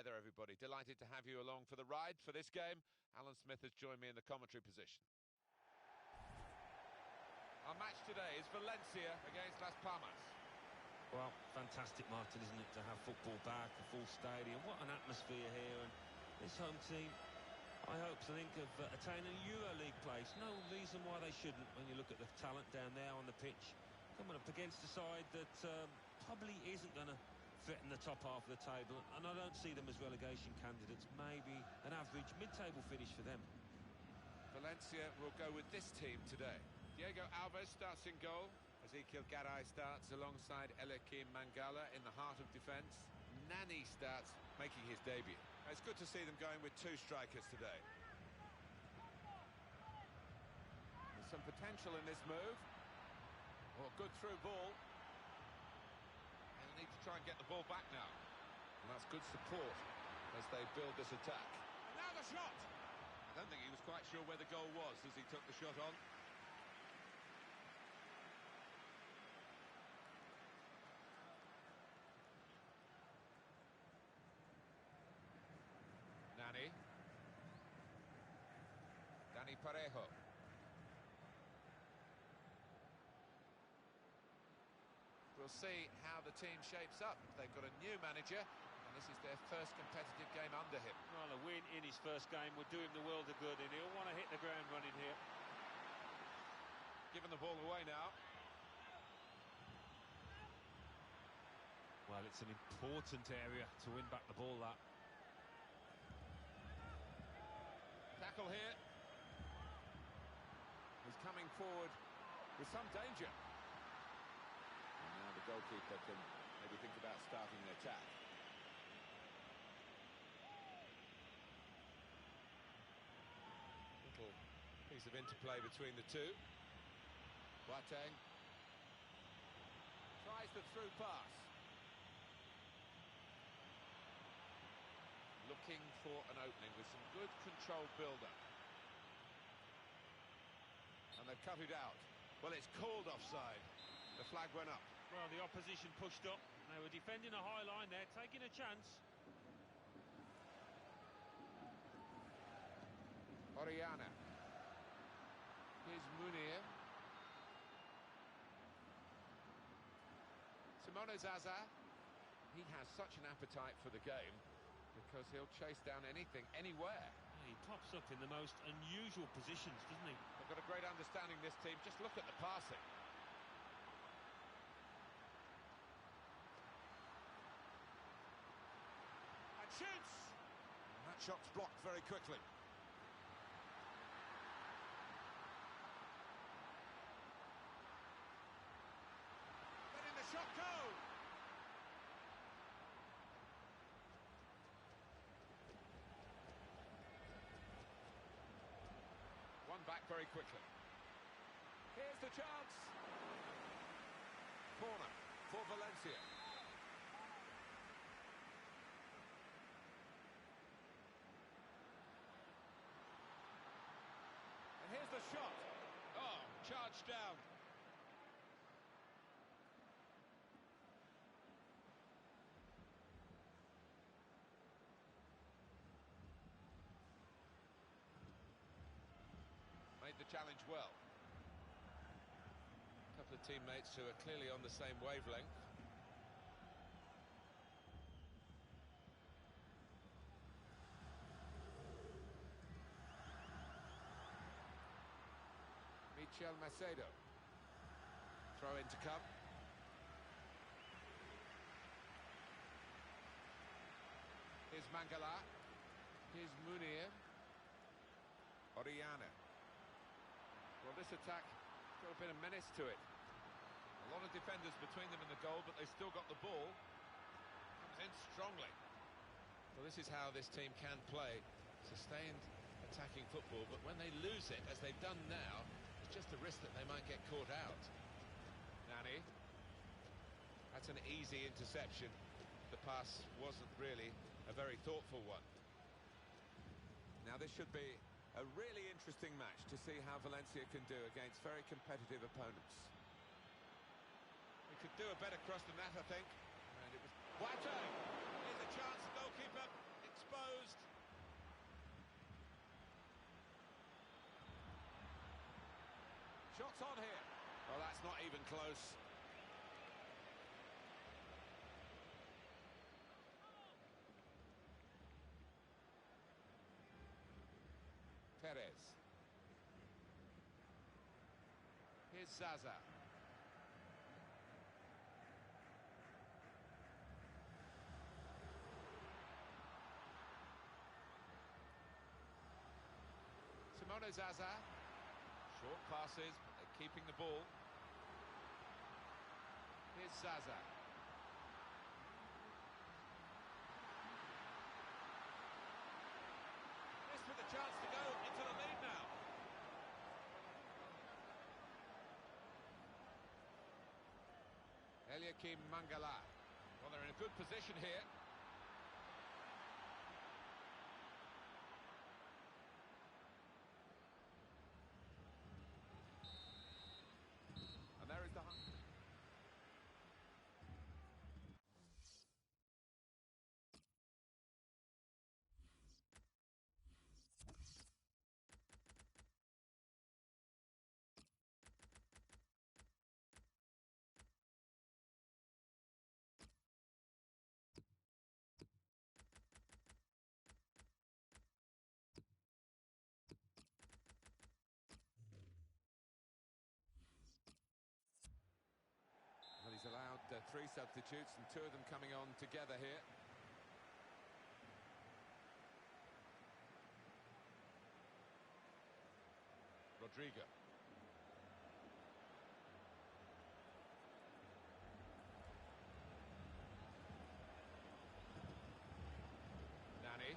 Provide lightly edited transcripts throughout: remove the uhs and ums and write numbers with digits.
Hi there, everybody. Delighted to have you along for the ride for this game. Alan Smith has joined me in the commentary position. Our match today is Valencia against Las Palmas. Well, fantastic, Martin, isn't it, to have football back, a full stadium. What an atmosphere here, and this home team, I hope to think of attaining a Euro League place. No reason why they shouldn't when you look at the talent down there on the pitch. Coming up against a side that probably isn't going to fit in the top half of the table, and I don't see them as relegation candidates. Maybe an average mid-table finish for them. Valencia will go with this team today. Diego Alves starts in goal. Ezequiel Garay starts alongside Eliakim Mangala in the heart of defence. Nani starts making his debut. It's good to see them going with two strikers today. There's some potential in this move. Oh, good through ball. They'll need to try and get the ball back now. And that's good support as they build this attack. And now the shot! I don't think he was quite sure where the goal was as he took the shot on. Nani. Dani Parejo. We'll see how the team shapes up. They've got a new manager, and this is their first competitive game under him. Well, a win in his first game would do him the world of good, and he'll want to hit the ground running here. Giving the ball away now. Well, it's an important area to win back the ball, that. Tackle here. He's coming forward with some danger. And now the goalkeeper can maybe think about starting an attack. Little piece of interplay between the two. Boateng tries the through pass. Looking for an opening with some good controlled build-up. And they've cut it out. Well, it's called offside. The flag went up. Well, the opposition pushed up. They were defending a high line there, taking a chance. Oriana. Here's Munir. Simone Zaza. He has such an appetite for the game because he'll chase down anything, anywhere. Yeah, he pops up in the most unusual positions, doesn't he? They've got a great understanding, this team. Just look at the passing. And shoots! And that shot's blocked very quickly. Letting the shot go! One back very quickly. Here's the chance. Corner for Valencia. And here's the shot. Oh, charged down. Made the challenge well. A couple of teammates who are clearly on the same wavelength. Michel Macedo. Throw in to come. Here's Mangala. Here's Munir. Oriana. Well, this attack got a bit of menace to it. A lot of defenders between them and the goal, but they still got the ball. Comes in strongly. Well, this is how this team can play. Sustained attacking football, but when they lose it, as they've done now, it's just a risk that they might get caught out. Nani. That's an easy interception. The pass wasn't really a very thoughtful one. Now, this should be a really interesting match to see how Valencia can do against very competitive opponents. We could do a better cross than that, I think. And it was Boateng. Here's a chance, the goalkeeper What's on here? Oh, that's not even close. Perez. Here's Zaza. Simone Zaza. Short passes, but they're keeping the ball. Here's Zaza. This with a chance to go into the lead now. Eliakim Mangala. Well, they're in a good position here. And there is the hunt. Well, he's allowed 3 substitutes and 2 of them coming on together here. Rodrigo. Nani.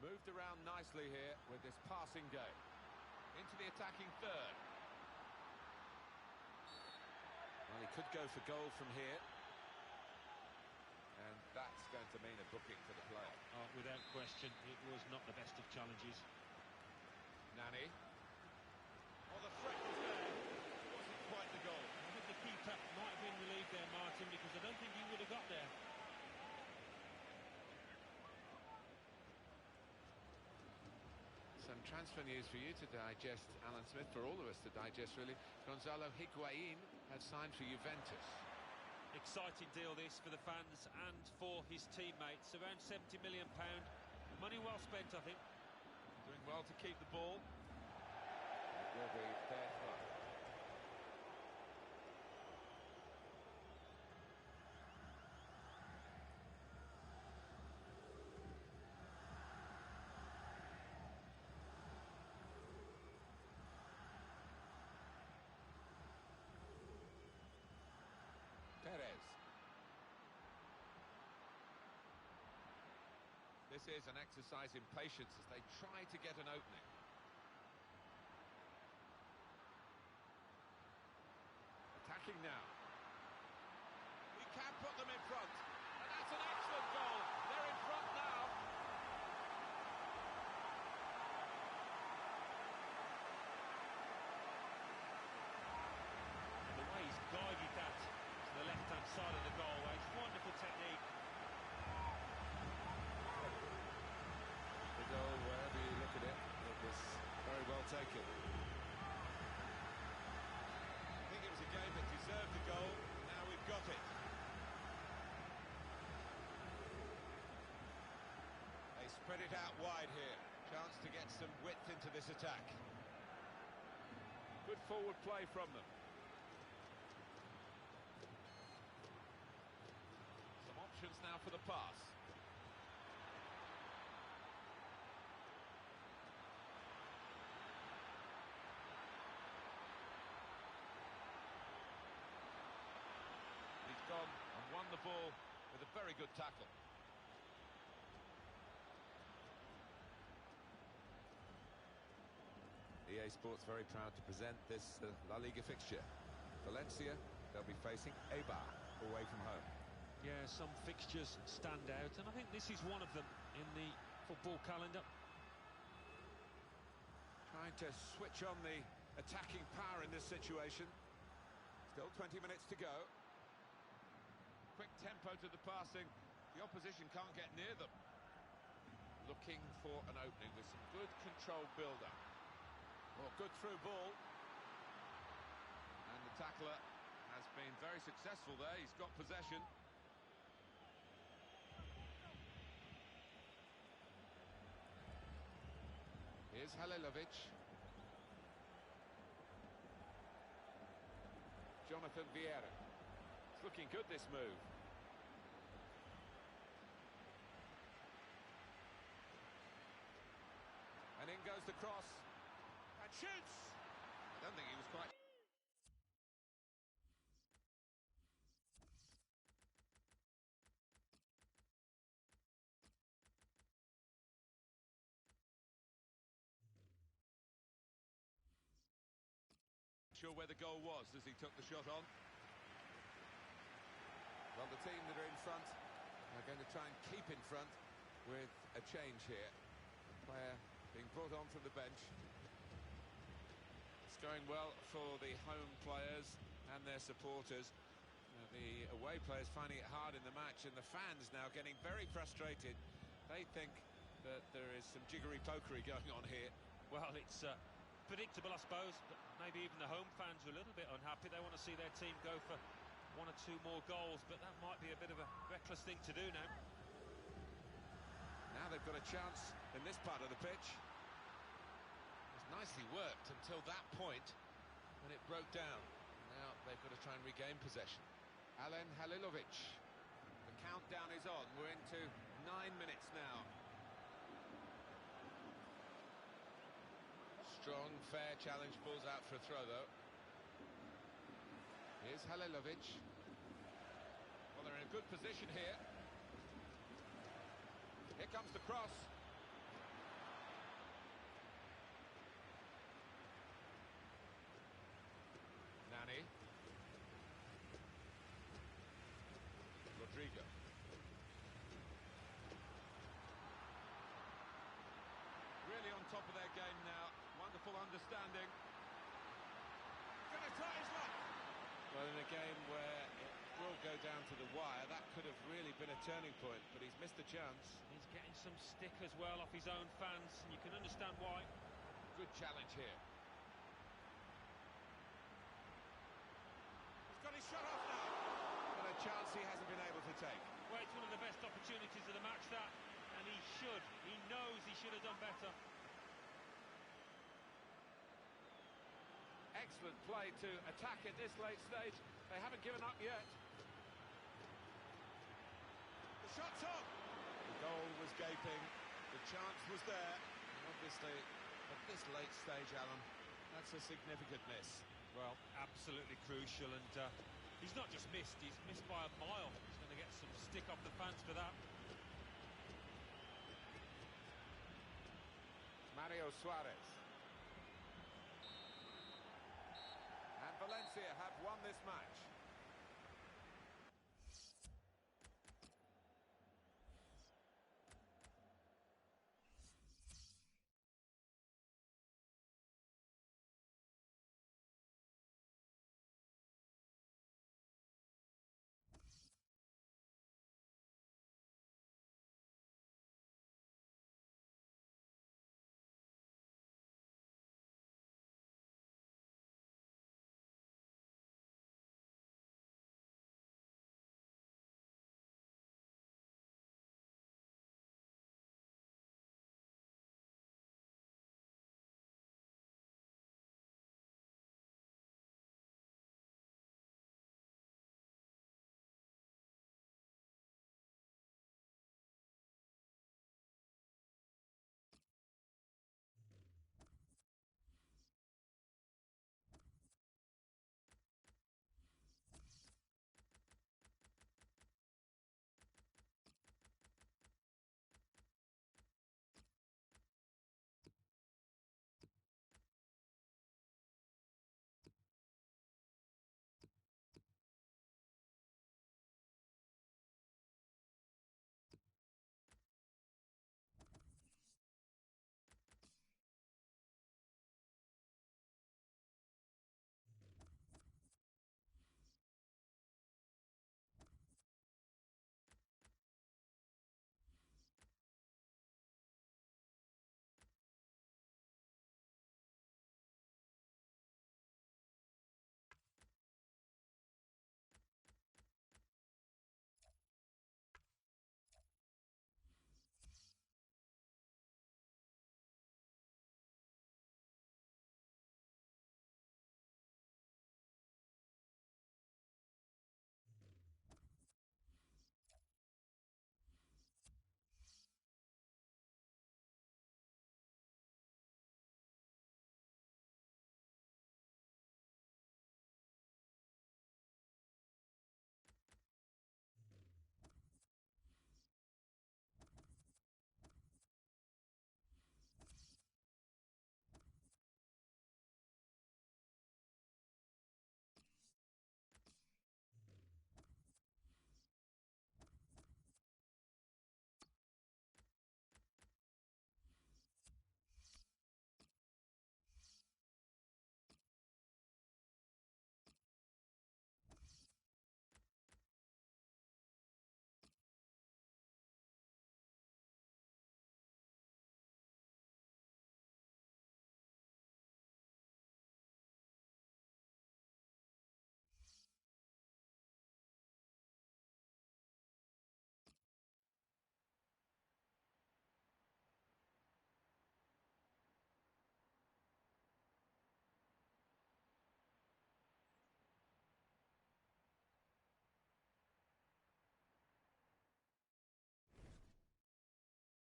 Moved around nicely here with this passing game. Into the attacking third. Well, he could go for goal from here. And that's going to mean a booking for the player. Oh, without question, it was not the best of challenges. Nani. Well, the threat was there. It wasn't quite the goal. I think the keeper might have been relieved there, Martin, because I don't think he would have got there. Some transfer news for you to digest, Alan Smith, for all of us to digest, really. Gonzalo Higuain has signed for Juventus. Exciting deal this for the fans and for his teammates. Around £70 million. Money well spent, I think. Doing well to keep the ball. It will be their club. Perez. This is an exercise in patience as they try to get an opening. Attacking now. We can put them in front. And that's an excellent goal. They're in front now. And the way he's guided that to the left-hand side of the goal, it's wonderful technique. The goal, wherever you look at it, it was very well taken. I think it was a game that deserved the goal. Now we've got it. They spread it out wide here. Chance to get some width into this attack. Good forward play from them. Some options now for the pass. He's gone and won the ball with a very good tackle. EA Sports very proud to present this La Liga fixture. Valencia, they'll be facing Eibar away from home. Yeah, some fixtures stand out, and I think this is one of them in the football calendar. Trying to switch on the attacking power in this situation. Still 20 minutes to go. Quick tempo to the passing. The opposition can't get near them. Looking for an opening with some good controlled build-up. Oh, good through ball. And the tackler has been very successful there. He's got possession. Here's Halilovic. Jonathan Vieira. It's looking good, this move. And in goes the cross. And shoots! I don't think he was quite... sure where the goal was as he took the shot on. Well, the team that are in front are going to try and keep in front with a change here. A player being brought on from the bench. It's going well for the home players and their supporters. The away players finding it hard in the match, and the fans now getting very frustrated. They think that there is some jiggery-pokery going on here. Well, it's predictable, I suppose, but maybe even the home fans are a little bit unhappy. They want to see their team go for 1 or 2 more goals, but that might be a bit of a reckless thing to do now. Now they've got a chance in this part of the pitch. It was nicely worked until that point when it broke down. Now they've got to try and regain possession. Alen Halilovic. The countdown is on. We're into 9 minutes now. Strong, fair challenge, balls out for a throw though. Here's Halilovic. Well, they're in a good position here. Here comes the cross. Nani. Rodrigo. Really on top of their game now. Wonderful understanding. Gonna try his luck. Well, in a game where it will go down to the wire, that could have really been a turning point, but he's missed the chance. He's getting some stick as well off his own fans, and you can understand why. Good challenge here. He's got his shot off now. But a chance he hasn't been able to take. Well, it's one of the best opportunities of the match, that, and he knows he should have done better. Excellent play to attack at this late stage. They haven't given up yet. The shot's on. The goal was gaping. The chance was there. And obviously, at this late stage, Alan, that's a significant miss. Well, absolutely crucial, and he's not just missed, he's missed by a mile. He's going to get some stick off the fans for that. Mario Suarez. And Valencia have won this match.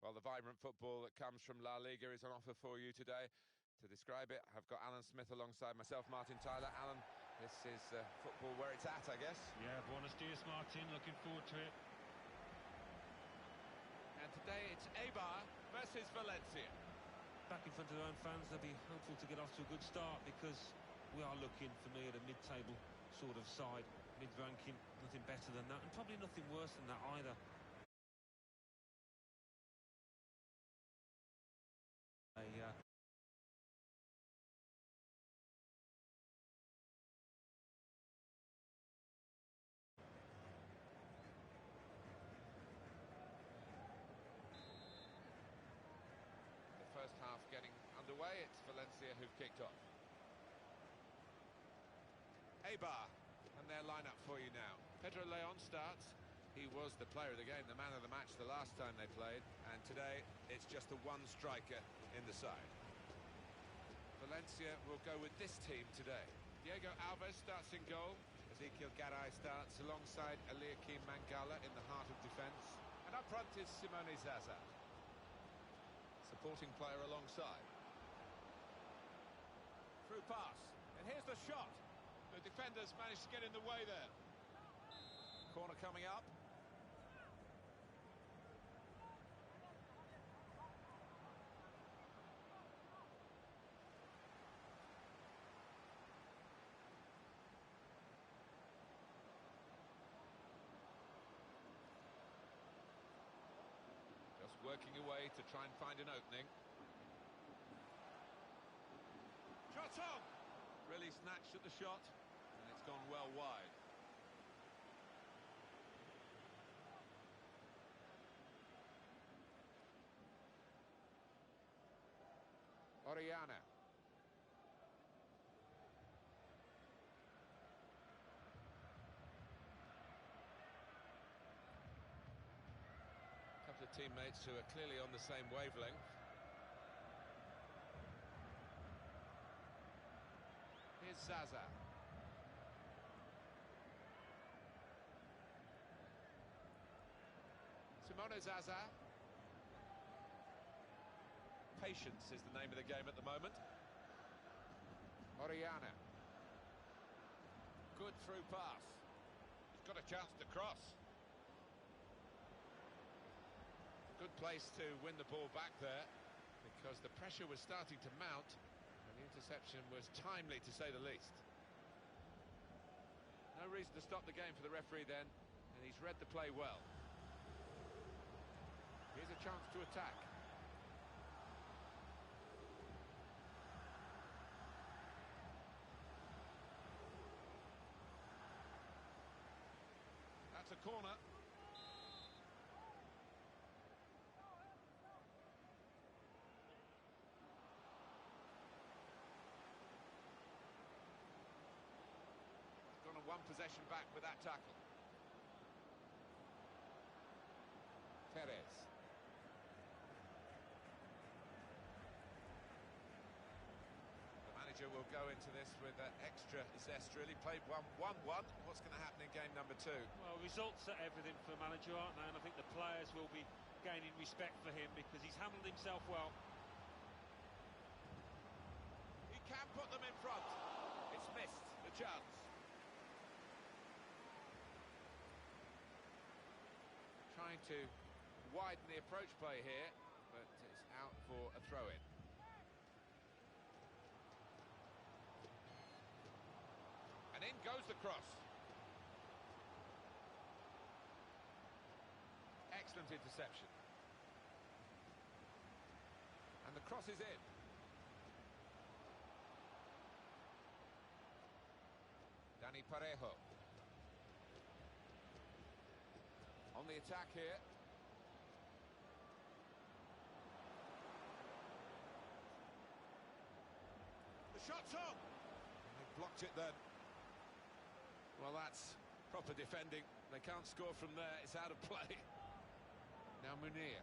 Well, the vibrant football that comes from La Liga is on offer for you today. To describe it, I've got Alan Smith alongside myself, Martin Tyler. Alan, this is football where it's at, I guess. Yeah, buenos dias, Martin. Looking forward to it. And today it's Eibar versus Valencia. Back in front of their own fans, they'll be hopeful to get off to a good start because we are looking, for me, at a mid-table sort of side, mid-ranking, nothing better than that, and probably nothing worse than that either. The first half getting underway. It's Valencia who've kicked off. Eibar, and their lineup for you now. Pedro Leon starts. He was the player of the game, the man of the match the last time they played, and today it's just the one striker in the side. Valencia will go with this team today. Diego Alves starts in goal. Ezekiel Garay starts alongside Eliakim Mangala in the heart of defence. And up front is Simone Zaza, supporting player alongside. Through pass, and here's the shot. The defenders managed to get in the way there. Corner coming up. Just working away to try and find an opening. Shot on! Really snatched at the shot, and it's gone well wide. Oriana. A couple of teammates who are clearly on the same wavelength. Here's Zaza. Simone Zaza. Patience is the name of the game at the moment. Oriana. Good through pass. He's got a chance to cross. Good place to win the ball back there, because the pressure was starting to mount, and the interception was timely, to say the least. No reason to stop the game for the referee then, and he's read the play well. Here's a chance to attack. That's a corner. Gone on one possession back with that tackle. Perez. The manager will go into this with extra zest, really. Played 1-1. What's going to happen in game number 2? Well, results are everything for the manager, aren't they? And I think the players will be gaining respect for him because he's handled himself well. He can put them in front. It's missed, the chance. Trying to widen the approach play here, but it's out for a throw-in. And in goes the cross. Excellent interception. And the cross is in. Dani Parejo. On the attack here. The shot's on! They blocked it then. Well, that's proper defending. They can't score from there. It's out of play. Now Munir.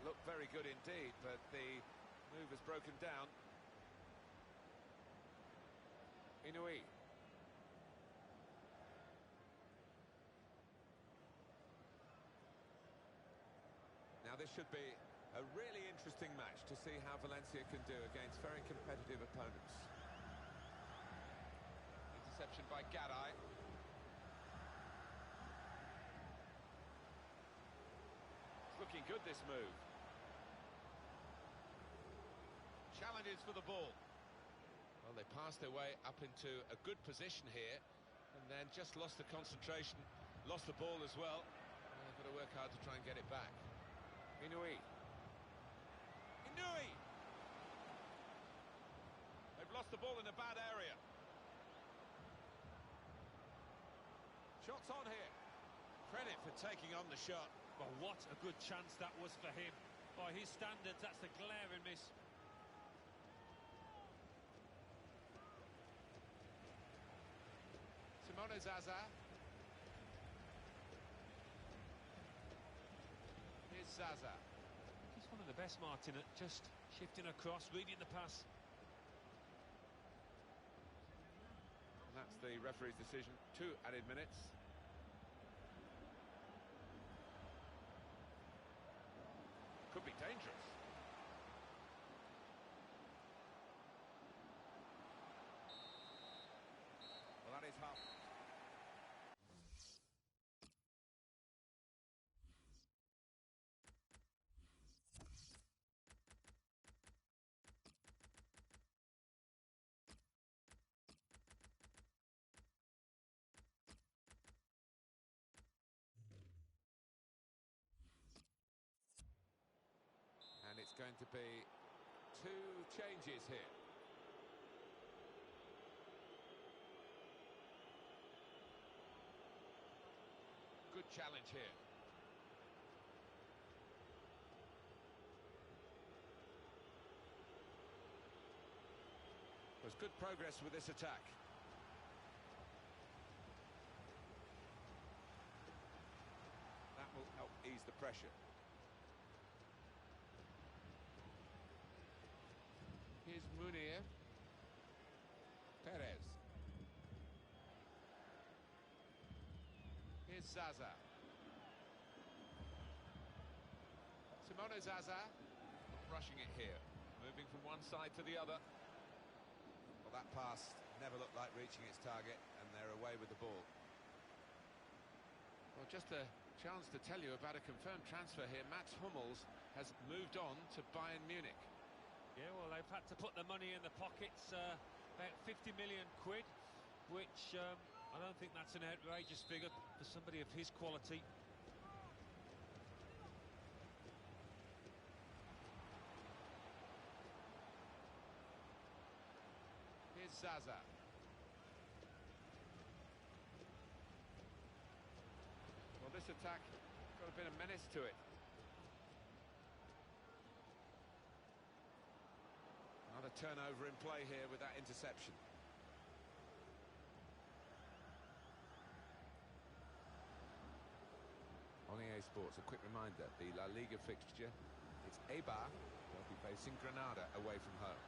Looked very good indeed, but the move has broken down. Inui. this should be a really interesting match to see how Valencia can do against very competitive opponents. Interception by Garay. It's looking good, this move. Challenges for the ball. Well, they passed their way up into a good position here, and then just lost the concentration, lost the ball as well. They've got to work hard to try and get it back. Inui. They've lost the ball in a bad area. Shots on here. Credit for taking on the shot. Well, what a good chance that was for him. By his standards, that's a glaring miss. Simone Zaza. Here's Zaza. He's one of the best, Martin, at just shifting across, reading the pass. And that's the referee's decision. 2 added minutes. Could be dangerous. Well, that is half. And it's going to be 2 changes here. Good challenge here. There's good progress with this attack. That will help ease the pressure. Here's Munir. Perez. Here's Zaza. Simone Zaza. Not rushing it here. Moving from one side to the other. Well, that pass never looked like reaching its target, and they're away with the ball. Well, just a chance to tell you about a confirmed transfer here. Mats Hummels has moved on to Bayern Munich. Yeah, well, they've had to put the money in the pockets, about 50 million quid, which I don't think that's an outrageous figure for somebody of his quality. Here's Zaza. Well, this attack got a bit of menace to it. Another turnover in play here with that interception. On EA Sports, a quick reminder, the La Liga fixture, it's Eibar, they'll be facing Granada away from home.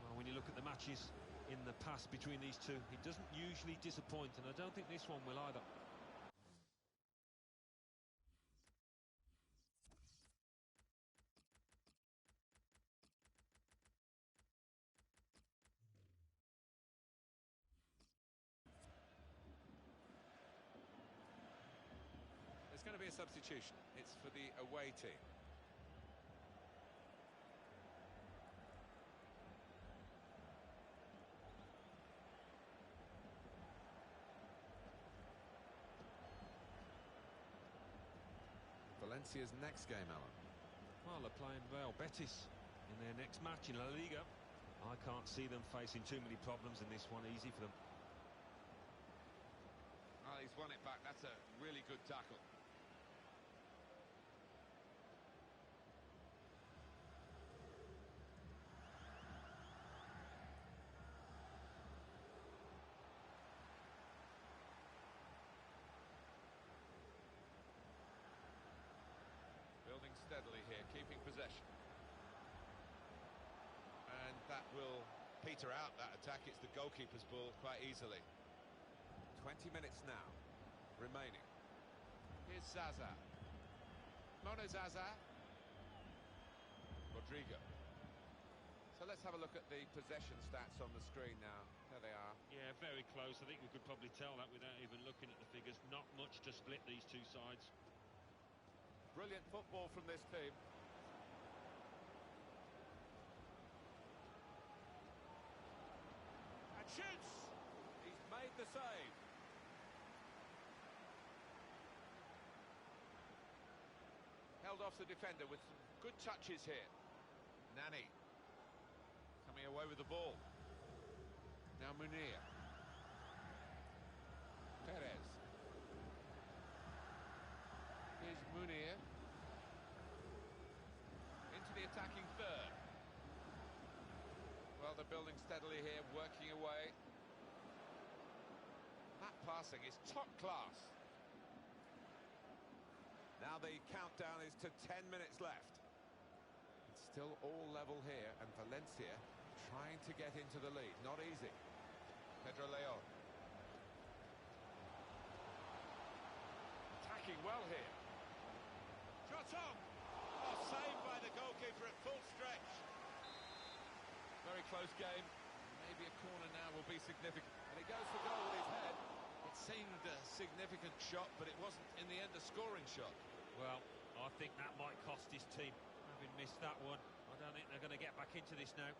Well, when you look at the matches in the past between these two, it doesn't usually disappoint, and I don't think this one will either. There's going to be a substitution. It's for the away team. Valencia's next game, Alan. Well, they're playing Real Betis in their next match in La Liga. I can't see them facing too many problems in this one. Easy for them. Oh, he's won it back. That's a really good tackle. Building steadily here, keeping possession. And that will peter out that attack. It's the goalkeeper's ball quite easily. 20 minutes now remaining. Here's Zaza. Mono Zaza. Rodrigo. So let's have a look at the possession stats on the screen now. There they are. Yeah, very close. I think we could probably tell that without even looking at the figures. Not much to split these two sides. Brilliant football from this team. And shoots! He's made the save. Held off the defender with some good touches here. Nani coming away with the ball. Now Munir. Perez. Here's Munir. Into the attacking third. Well, they're building steadily here, working away. That passing is top class. Now the countdown is to 10 minutes left. It's still all level here, and Valencia trying to get into the lead. Not easy. Pedro Leon. Attacking well here. Shot on! Oh, saved by the goalkeeper at full stretch. Very close game. Maybe a corner now will be significant. And he goes for goal with his head. It seemed a significant shot, but it wasn't in the end a scoring shot. Well, I think that might cost his team. Having missed that one, I don't think they're going to get back into this now.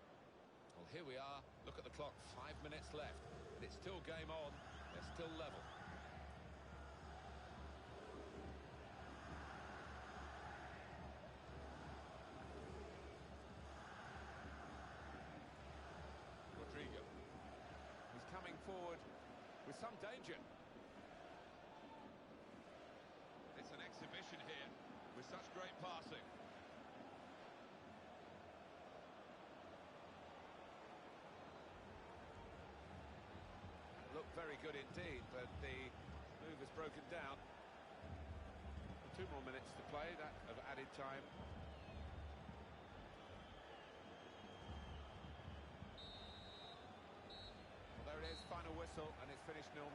Well, here we are. Look at the clock. 5 minutes left. And it's still game on. They're still level. Rodrigo. He's coming forward with some danger. It's an exhibition here with such great passing. Looked very good indeed, but the move is broken down. 2 more minutes to play, that of added time. Well, there it is, final whistle, and it's finished 0-0.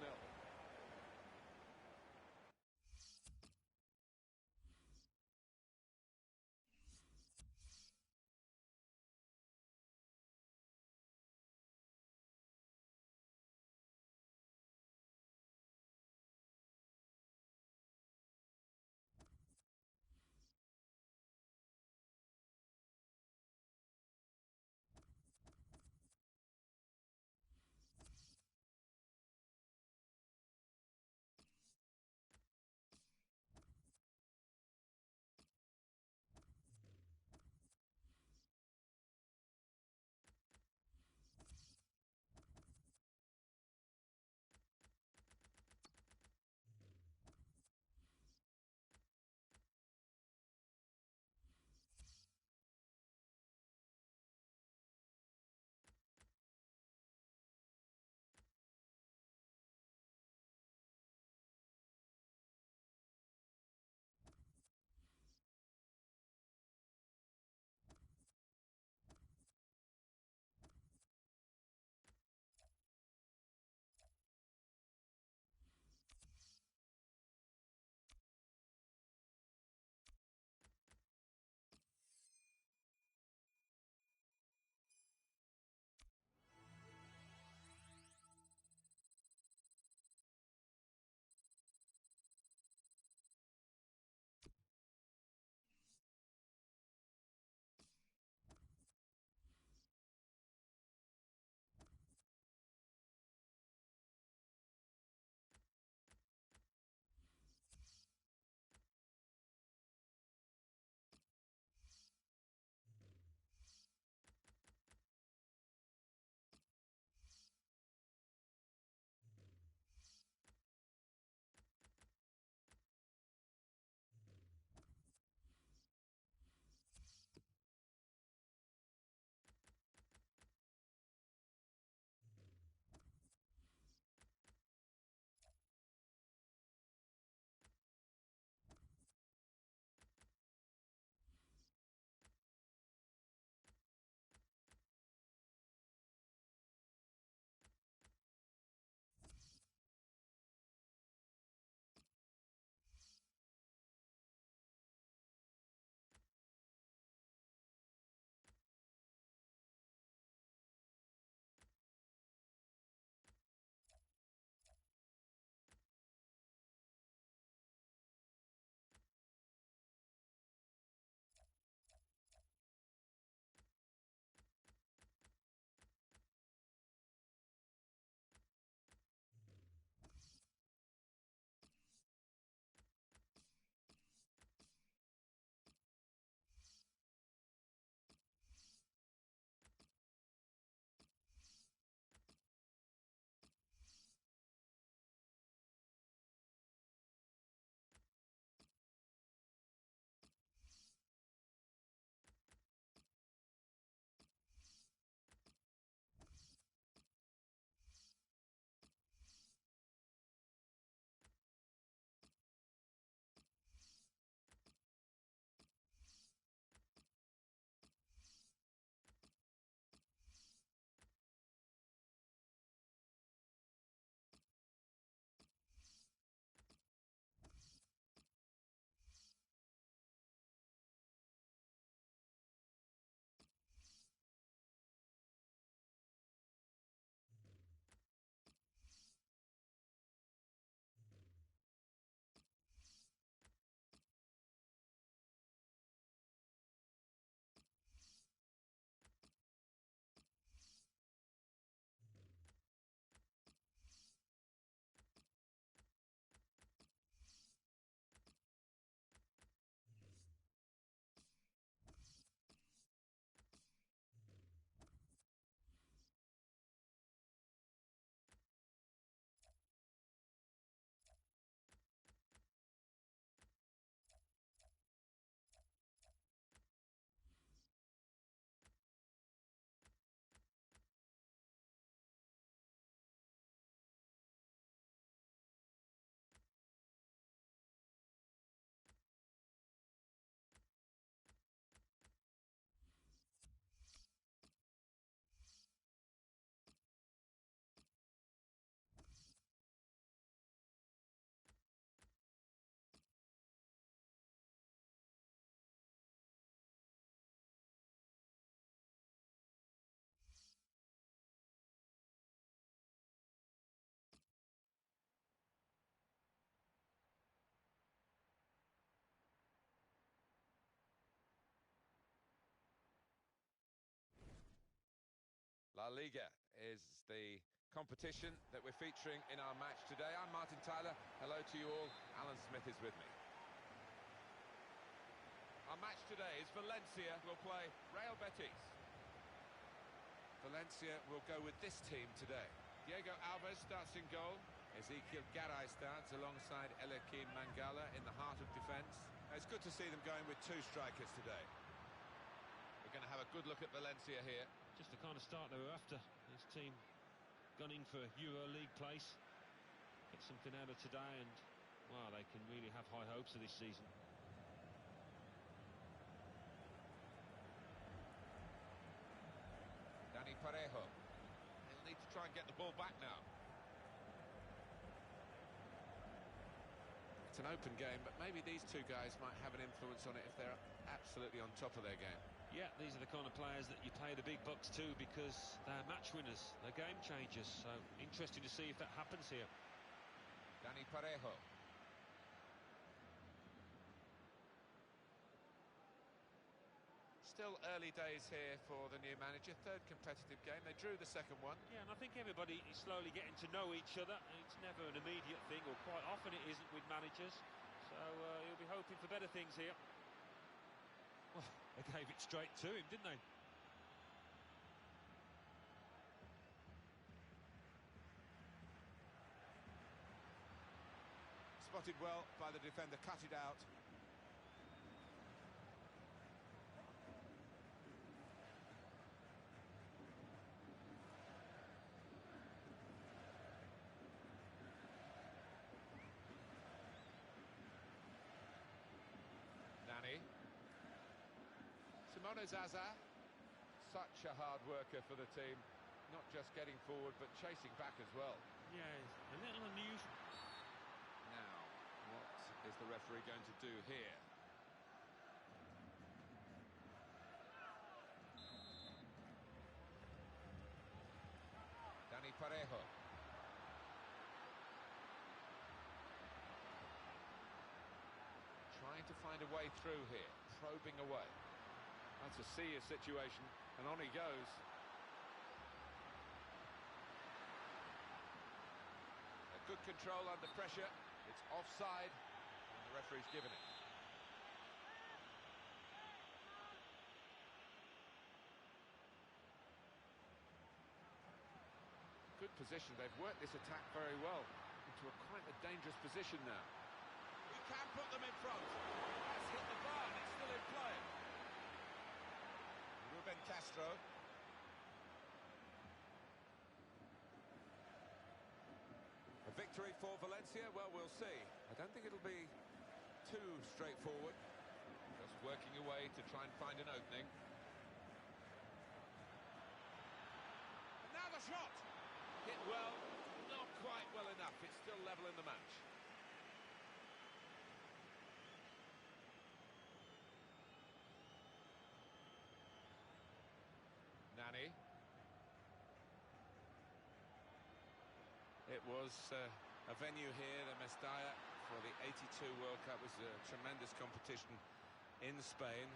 Liga is the competition that we're featuring in our match today. I'm Martin Tyler. Hello to you all. Alan Smith is with me. Our match today is Valencia will play Real Betis. Valencia will go with this team today. Diego Alves starts in goal. Ezequiel Garay starts alongside Eliakim Mangala in the heart of defence. It's good to see them going with two strikers today. We're going to have a good look at Valencia here. Just the kind of start they were after. This team gunning for Euro League place. Get something out of today and, well, they can really have high hopes of this season. Dani Parejo. He'll need to try and get the ball back now. It's an open game, but maybe these two guys might have an influence on it if they're absolutely on top of their game. Yeah, these are the kind of players that you pay the big bucks to because they're match winners, they're game changers. So interesting to see if that happens here. Dani Parejo. Still early days here for the new manager. Third competitive game. They drew the second one. Yeah, and I think everybody is slowly getting to know each other. It's never an immediate thing, or quite often it isn't with managers. So he'll be hoping for better things here. Well, they gave it straight to him, didn't they? Spotted well by the defender, cut it out. Nani. Simone Zaza, such a hard worker for the team, not just getting forward but chasing back as well. Yeah, a little unusual. Now, what is the referee going to do here? Dani Parejo. Trying to find a way through here, probing away. That's a serious situation, and on he goes. A good control under pressure. It's offside, and the referee's given it. Good position. They've worked this attack very well into quite a dangerous position now. He can put them in front. That's hit the bar, and it's still in play. Ruben Castro. A victory for Valencia? Well, we'll see. I don't think it'll be too straightforward. Just working away to try and find an opening. And now the shot! Hit well, not quite well enough. It's still level in the match. Nani. It was a venue here, the Mestalla, for the '82 World Cup. It was a tremendous competition in Spain,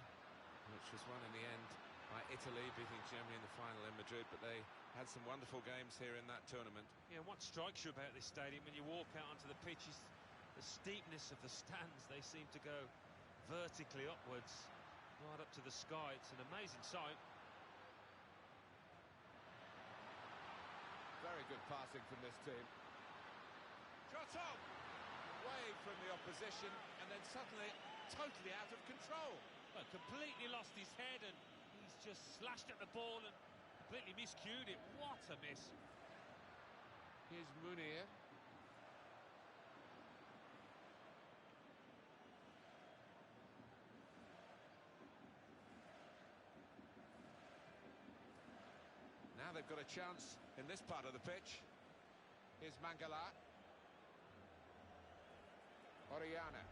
which was won in the end by Italy, beating Germany in the final in Madrid, but they had some wonderful games here in that tournament. Yeah, what strikes you about this stadium when you walk out onto the pitch is the steepness of the stands. They seem to go vertically upwards, right up to the sky. It's an amazing sight. Very good passing from this team. Shot on! Away from the opposition, and then suddenly totally out of control. Well, completely lost his head, and he's just slashed at the ball and completely miscued it. What a miss. Here's Munir. Now they've got a chance in this part of the pitch. Here's Mangala. Oriana.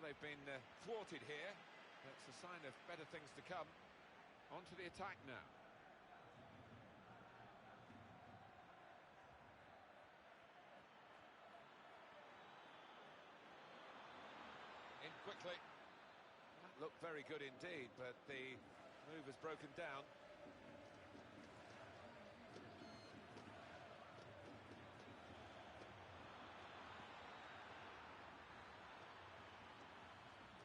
Well, they've been thwarted here. That's a sign of better things to come. On to the attack now. In quickly. That looked very good indeed, but the move has broken down.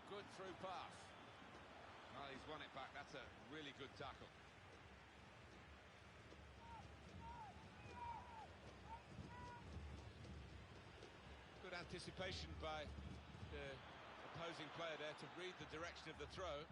Good through pass. Well, he's won it back. That's a really good tackle. Good anticipation by the opposing player there to read the direction of the throw.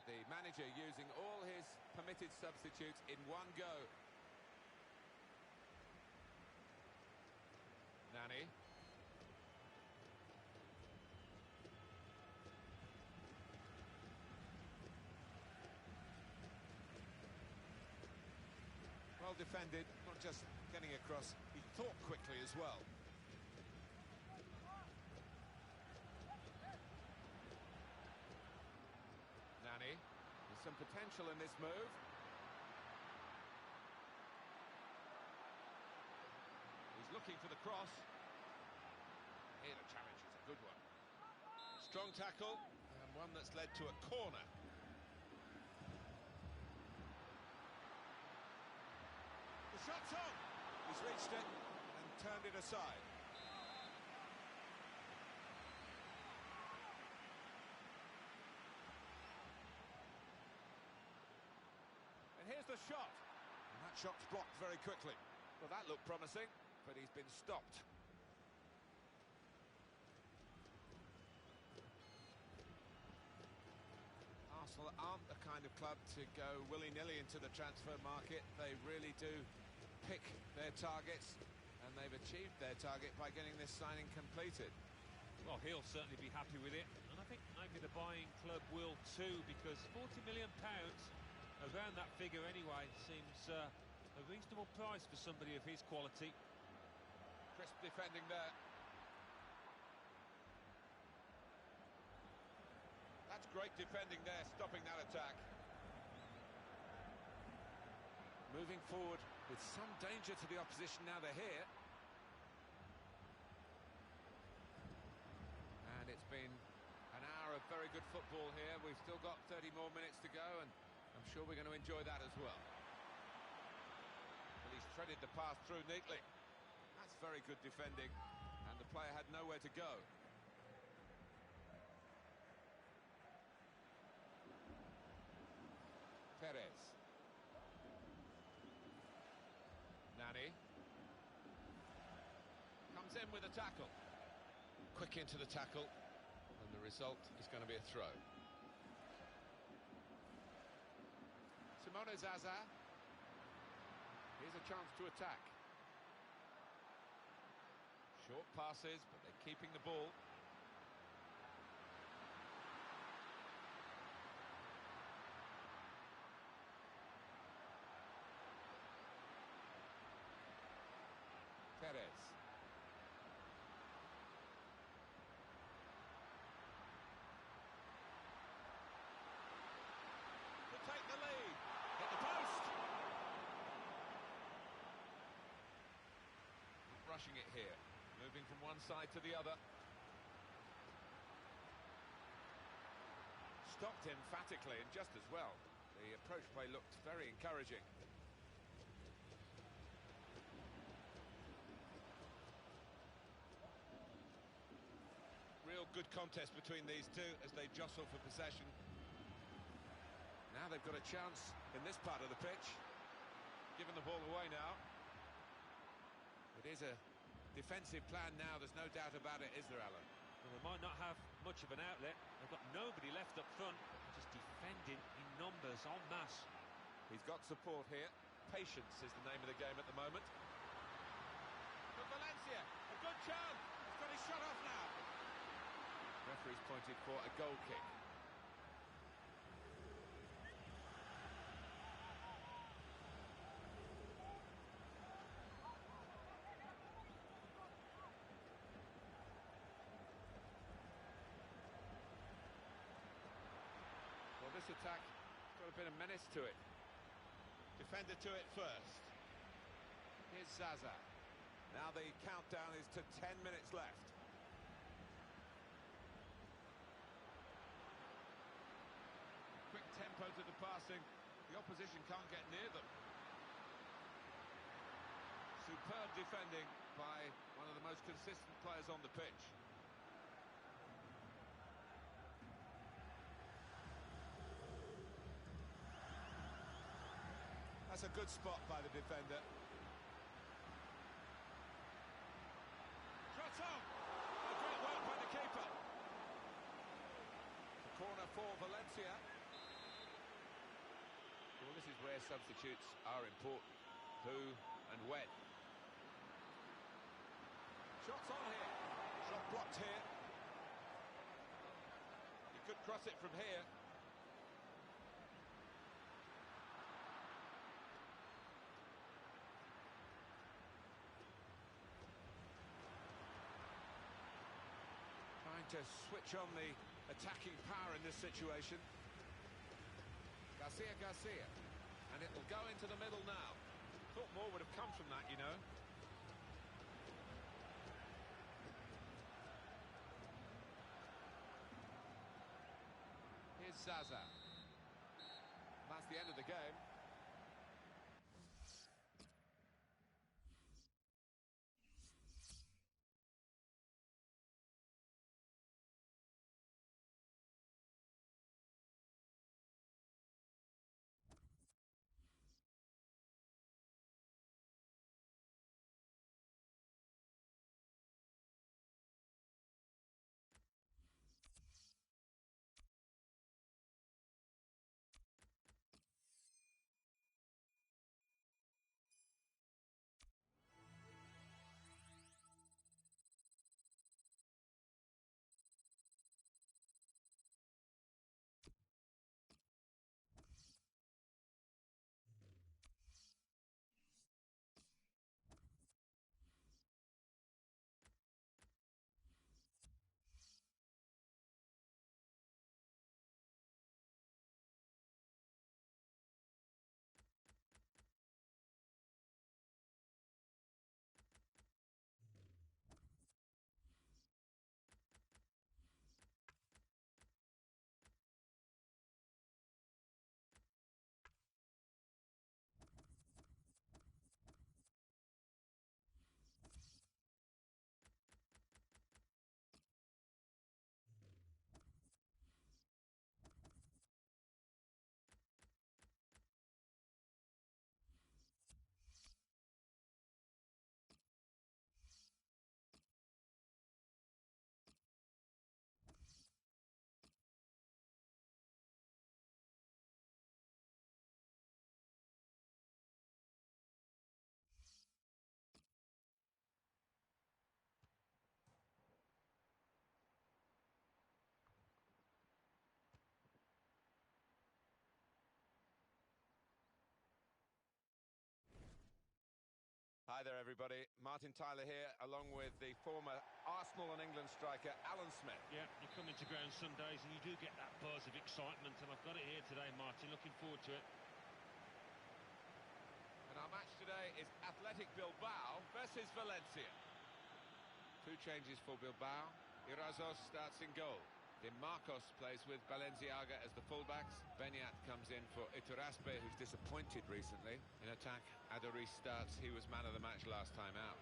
The manager using all his permitted substitutes in one go. Nani. Well defended, not just getting across, he thought quickly as well. There's some potential in this move. He's looking for the cross. Here the challenge is a good one. Strong tackle, and one that's led to a corner. The shot's on! He's reached it and turned it aside. Here's the shot, and that shot's blocked very quickly. Well, that looked promising, but he's been stopped. Arsenal aren't the kind of club to go willy-nilly into the transfer market. They really do pick their targets, and they've achieved their target by getting this signing completed. Well, he'll certainly be happy with it, and I think maybe the buying club will too, because £40 million, around that figure anyway, seems a reasonable price for somebody of his quality. Crisp defending there. That's great defending there, stopping that attack. Moving forward with some danger to the opposition now they're here. And it's been an hour of very good football here. We've still got 30 more minutes to go, and I'm sure we're going to enjoy that as well. Well, he's threaded the pass through neatly. That's very good defending, and the player had nowhere to go. Perez. Nani. Comes in with a tackle. Quick into the tackle, and the result is going to be a throw. Zaza. Here's a chance to attack. Short passes, but they're keeping the ball. Perez. To take the lead. Hit the post. Not rushing it here. Moving from one side to the other. Stopped emphatically and just as well. The approach play looked very encouraging. real good contest between these two as they jostle for possession. Now they've got a chance in this part of the pitch. Giving the ball away now. It is a defensive plan now, there's no doubt about it, is there, Alan? Well, they might not have much of an outlet. They've got nobody left up front. Just defending in numbers en masse. He's got support here. Patience is the name of the game at the moment. For Valencia, a good chance. He's got his shot off now. Referee's pointed for a goal kick. Well, this attack has got a bit of menace to it. Defender to it first. Here's Zaza. Now the countdown is to 10 minutes left. Quick tempo to the passing. The opposition can't get near them. Superb defending by one of the most consistent players on the pitch. That's a good spot by the defender. Shot on! A great work by the keeper. The corner for Valencia. Well, this is where substitutes are important. Who and when. Shots on here. Shot blocked here. You could cross it from here. To switch on the attacking power in this situation. Garcia, and it will go into the middle now. Thought more would have come from that, you know. Here's Zaza. That's the end of the game. Hi there, everybody. Martin Tyler here, along with the former Arsenal and England striker, Alan Smith. Yeah, you come into ground some days and you do get that buzz of excitement, and I've got it here today, Martin. Looking forward to it. And our match today is Athletic Bilbao versus Valencia. Two changes for Bilbao. Irazos starts in goal. Di Marcos plays with Balenciaga as the fullbacks. Beñat comes in for Iturraspe, who's disappointed recently. In attack, Aduriz starts. He was man of the match last time out.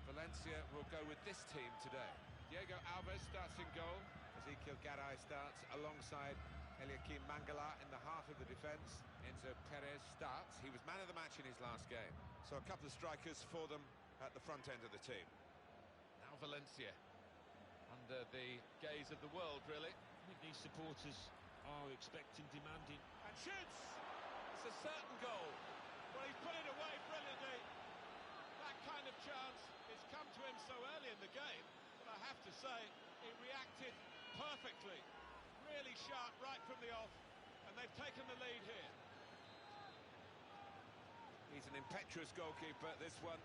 Valencia will go with this team today. Diego Alves starts in goal. Ezekiel Garay starts alongside Eliakim Mangala in the heart of the defence. Enzo Perez starts. He was man of the match in his last game. So a couple of strikers for them at the front end of the team. Now Valencia, under the gaze of the world, really. I think these supporters are expecting, demanding. And shoots! It's a certain goal. Well, he's put it away brilliantly. That kind of chance has come to him so early in the game, but I have to say, he reacted perfectly. Really sharp right from the off, and they've taken the lead here. He's an impetuous goalkeeper, this one,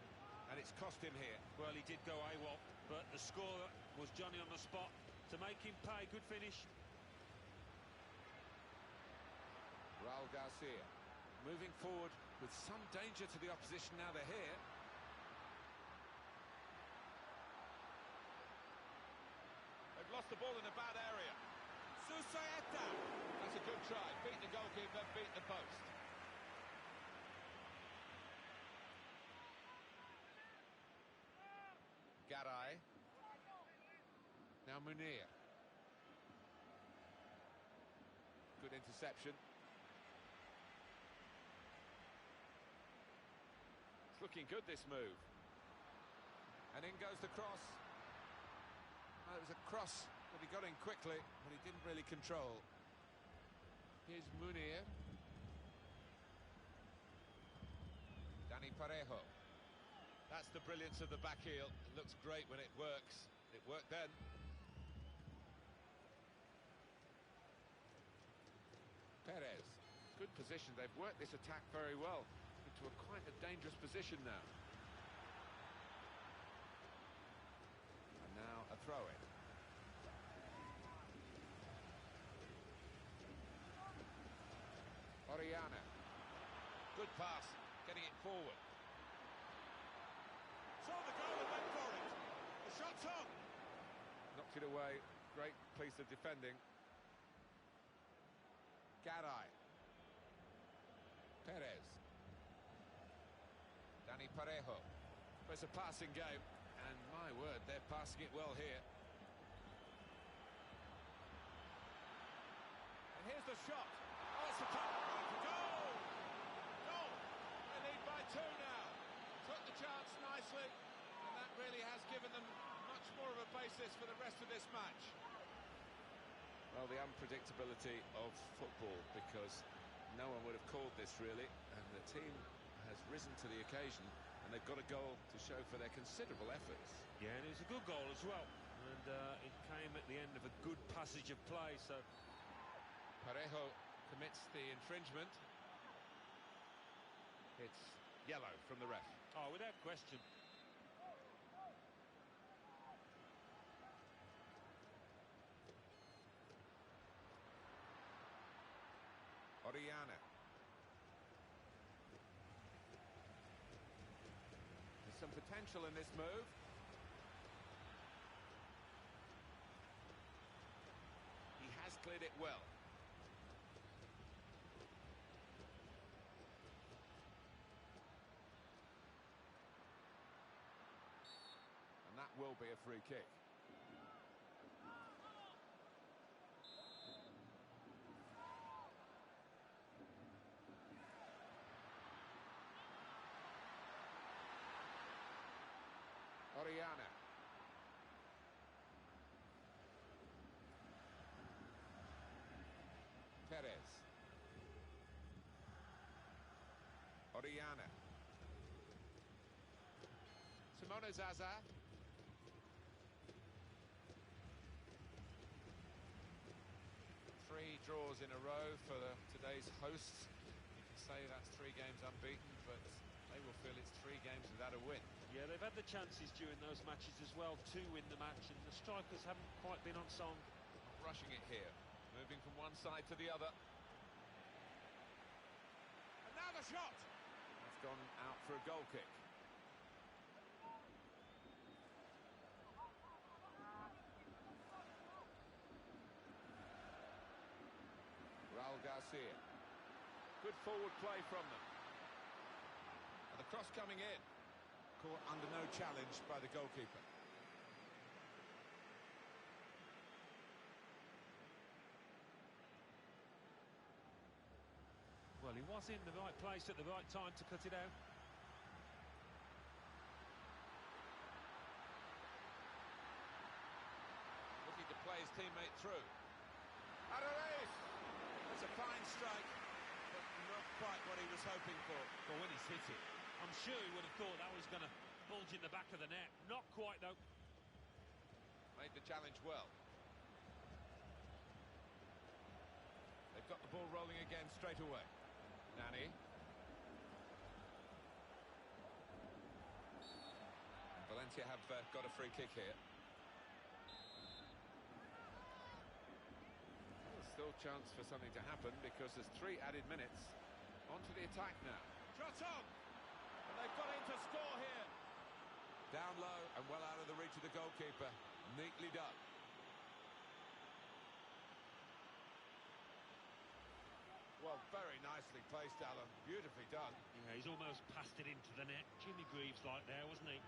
and it's cost him here. Well, he did go AWOL, but the scorer was Johnny on the spot to make him pay. Good finish. Raul Garcia moving forward with some danger to the opposition now they're here. They've lost the ball in a bad area. Susaeta! That's a good try. Beat the goalkeeper, beat the post. Garay. Now Munir. Good interception. It's looking good, this move. And in goes the cross. Well, it was a cross that he got in quickly, but he didn't really control. Here's Munir. Dani Parejo. That's the brilliance of the back heel. It looks great when it works. It worked then. Perez. Good position. They've worked this attack very well into quite a dangerous position now. And now a throw-in. Oriana. Good pass. Getting it forward. Saw the goal and went for it. The shot's on. Knocked it away. Great piece of defending. Garay. Perez. Dani Parejo. It's a passing game, and my word, they're passing it well here. And here's the shot. Oh, it's a top. Goal! Goal! They lead by 2 now. Took the chance nicely, and that really has given them much more of a basis for the rest of this match. Well, the unpredictability of football, because no one would have called this really, and the team has risen to the occasion, and they've got a goal to show for their considerable efforts. Yeah, and it was a good goal as well, and it came at the end of a good passage of play, so... Parejo commits the infringement. It's yellow from the ref. Oh, without question. Oriana. There's some potential in this move. He has cleared it well. And that will be a free kick. Oriana. Perez. Oriana. Simone Zaza. Three draws in a row for today's hosts. You can say that's 3 games unbeaten, but they will feel it's 3 games without a win. Yeah, they've had the chances during those matches as well to win the match, and the strikers haven't quite been on song. Rushing it here, moving from one side to the other. And now the shot! That's gone out for a goal kick. Raul Garcia. Good forward play from them. And the cross coming in. Caught under no challenge by the goalkeeper. Well, he was in the right place at the right time to cut it out. Looking to play his teammate through. Adonis! That's a fine strike, but not quite what he was hoping for. Well, when he's hit it, I'm sure he would have thought that was going to bulge in the back of the net. Not quite, though. Made the challenge well. They've got the ball rolling again straight away. Nani. Valencia have got a free kick here. There's still chance for something to happen because there's 3 added minutes. Onto the attack now. Shot on! And they've got in to score here. Down low and well out of the reach of the goalkeeper. Neatly done. Well, very nicely placed, Alan. Beautifully done. Yeah, he's almost passed it into the net. Jimmy Greaves like there, wasn't he?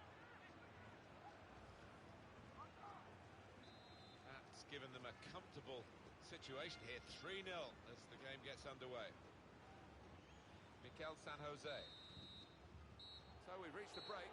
That's given them a comfortable situation here. 3-0 as the game gets underway. Mikel San Jose. So we reach the break.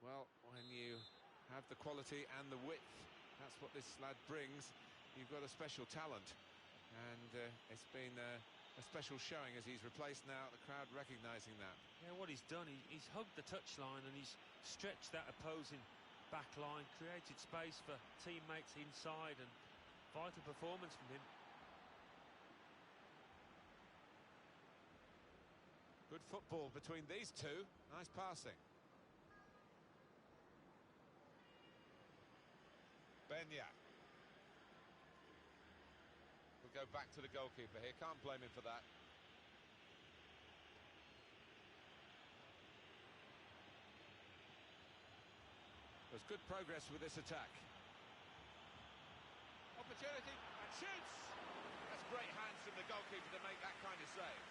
Well, when you have the quality and the width, that's what this lad brings. You've got a special talent, and it's been a special showing as he's replaced now, the crowd recognising that. Yeah, what he's done, he's hugged the touchline and he's stretched that opposing back line, created space for teammates inside, and vital performance from him. Good football between these two. Nice passing. Benya. We'll go back to the goalkeeper here. Can't blame him for that. There's good progress with this attack. Opportunity and shoots! That's great hands from the goalkeeper to make that kind of save.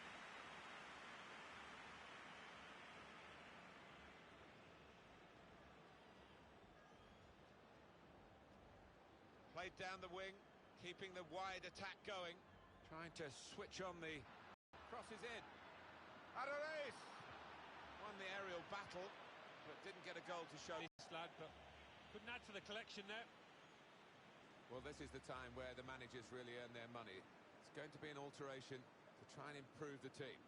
Played down the wing, keeping the wide attack going. Trying to switch on the crosses in. Adonis won the aerial battle, but didn't get a goal to show. This lad, but couldn't add to the collection there. Well, this is the time where the managers really earn their money. It's going to be an alteration to try and improve the team.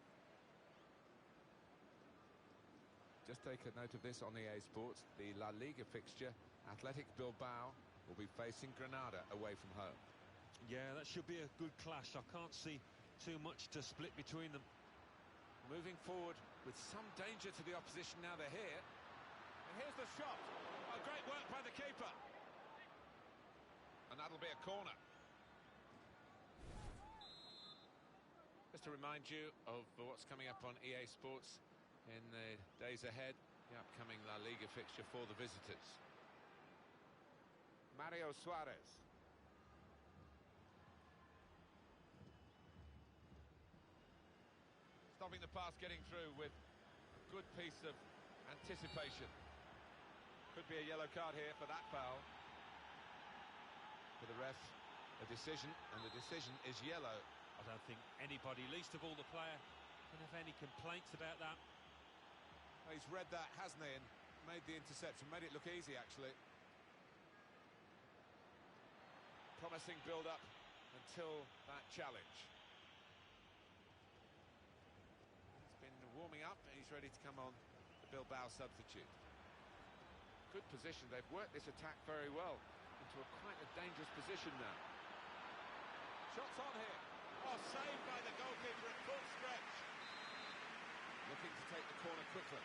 Just take a note of this on EA Sports. The La Liga fixture, Athletic Bilbao will be facing Granada away from home. Yeah, that should be a good clash. I can't see too much to split between them. Moving forward with some danger to the opposition now they're here. And here's the shot. Oh, great work by the keeper. And that'll be a corner. Just to remind you of what's coming up on EA Sports in the days ahead, the upcoming La Liga fixture for the visitors. Mario Suarez. Stopping the pass getting through with a good piece of anticipation. Could be a yellow card here for that foul. For the ref, a decision, and the decision is yellow. I don't think anybody, least of all the player, can have any complaints about that. Well, he's read that, hasn't he, and made the interception, made it look easy, actually. Promising build-up until that challenge. He's been warming up, and he's ready to come on, the Bilbao substitute. Good position, they've worked this attack very well into quite a dangerous position now. Shots on here. Oh, saved by the goalkeeper at full stretch. Looking to take the corner quickly.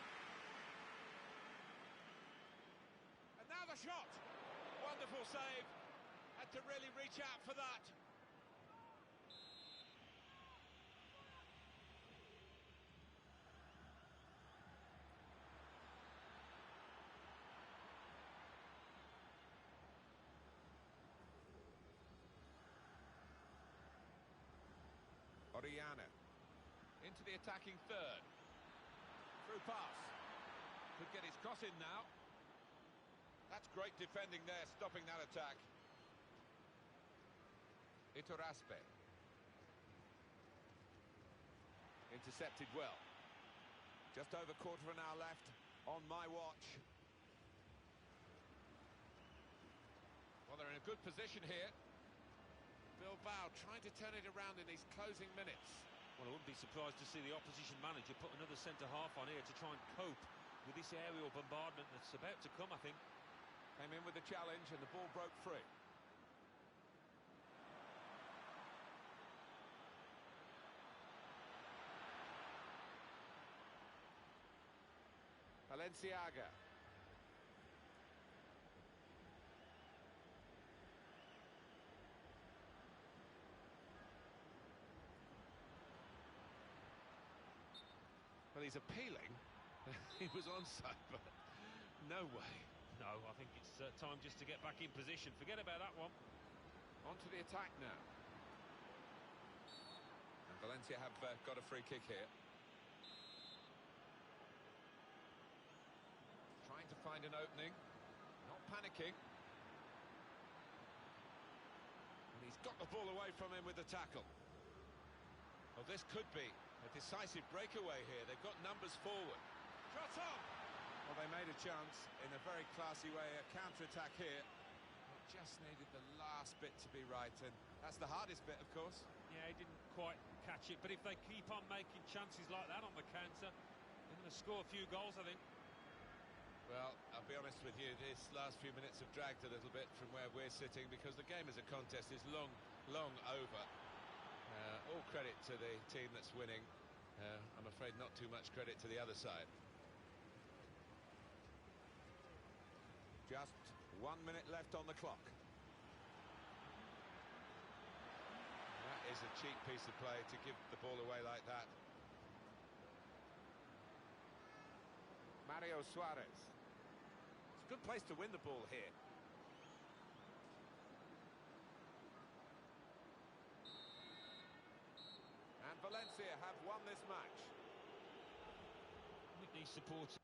And now the shot. Wonderful save. Had to really reach out for that. Oriana. Into the attacking third. Through pass. Could get his cross in now. That's great defending there, stopping that attack. Iturraspe. Intercepted well. Just over quarter of an hour left on my watch. Well, they're in a good position here. Bilbao trying to turn it around in these closing minutes. Well, I wouldn't be surprised to see the opposition manager put another centre-half on here to try and cope with this aerial bombardment that's about to come, I think. Came in with the challenge and the ball broke free. Valenciaga. Well, he's appealing. He was onside, but no way. No, I think it's time just to get back in position. Forget about that one. On to the attack now. And Valencia have got a free kick here. Trying to find an opening. Not panicking. And he's got the ball away from him with the tackle. Well, this could be a decisive breakaway here. They've got numbers forward. Shot on! Well, they made a chance in a very classy way, a counter-attack here. It just needed the last bit to be right, and that's the hardest bit, of course. Yeah, he didn't quite catch it, but if they keep on making chances like that on the counter, they're going to score a few goals, I think. Well, I'll be honest with you, this last few minutes have dragged a little bit from where we're sitting because the game as a contest is long over. All credit to the team that's winning. I'm afraid not too much credit to the other side. Just 1 minute left on the clock. That is a cheap piece of play to give the ball away like that. Mario Suarez. It's a good place to win the ball here. And Valencia have won this match. I think these supporters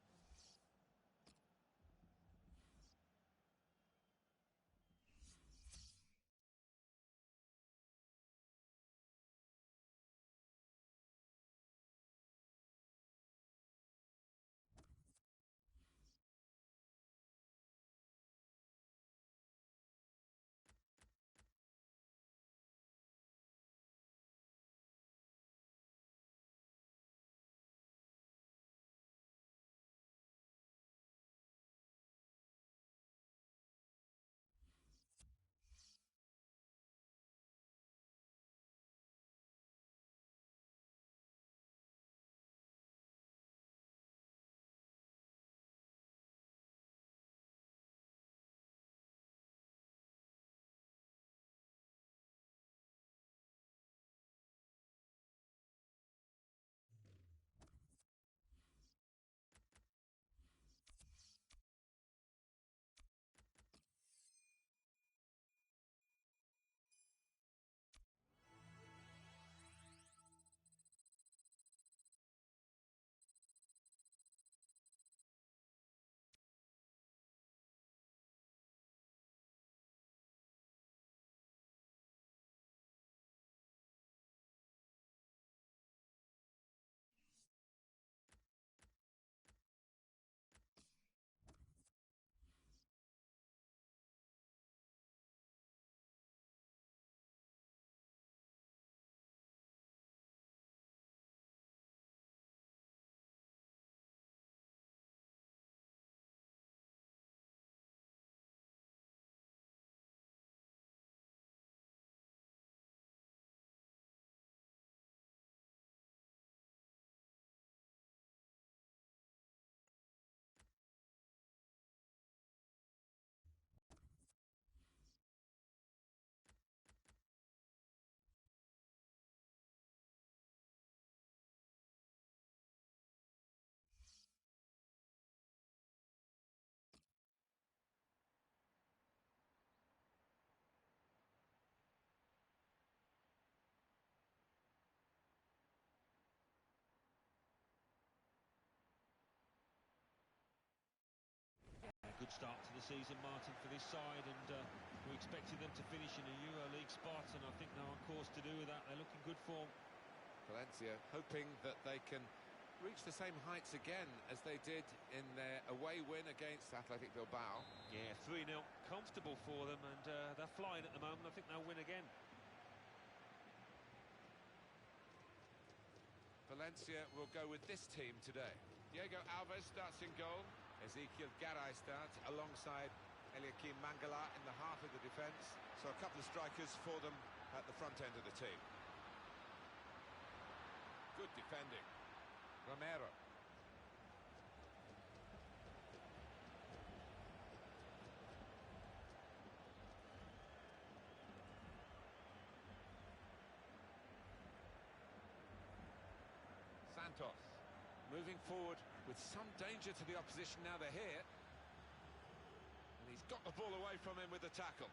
start to the season, Martin, for this side, and we expected them to finish in a EuroLeague spot, and I think they're on course to do that. They're looking good form. Valencia hoping that they can reach the same heights again as they did in their away win against Athletic Bilbao. Yeah, 3-0, comfortable for them, and they're flying at the moment. I think they'll win again. Valencia will go with this team today. Diego Alves starts in goal. Ezequiel Garay starts alongside Eliakim Mangala in the heart of the defence. So a couple of strikers for them at the front end of the team. Good defending. Romero. Santos. Moving forward with some danger to the opposition now they're here. And he's got the ball away from him with the tackle.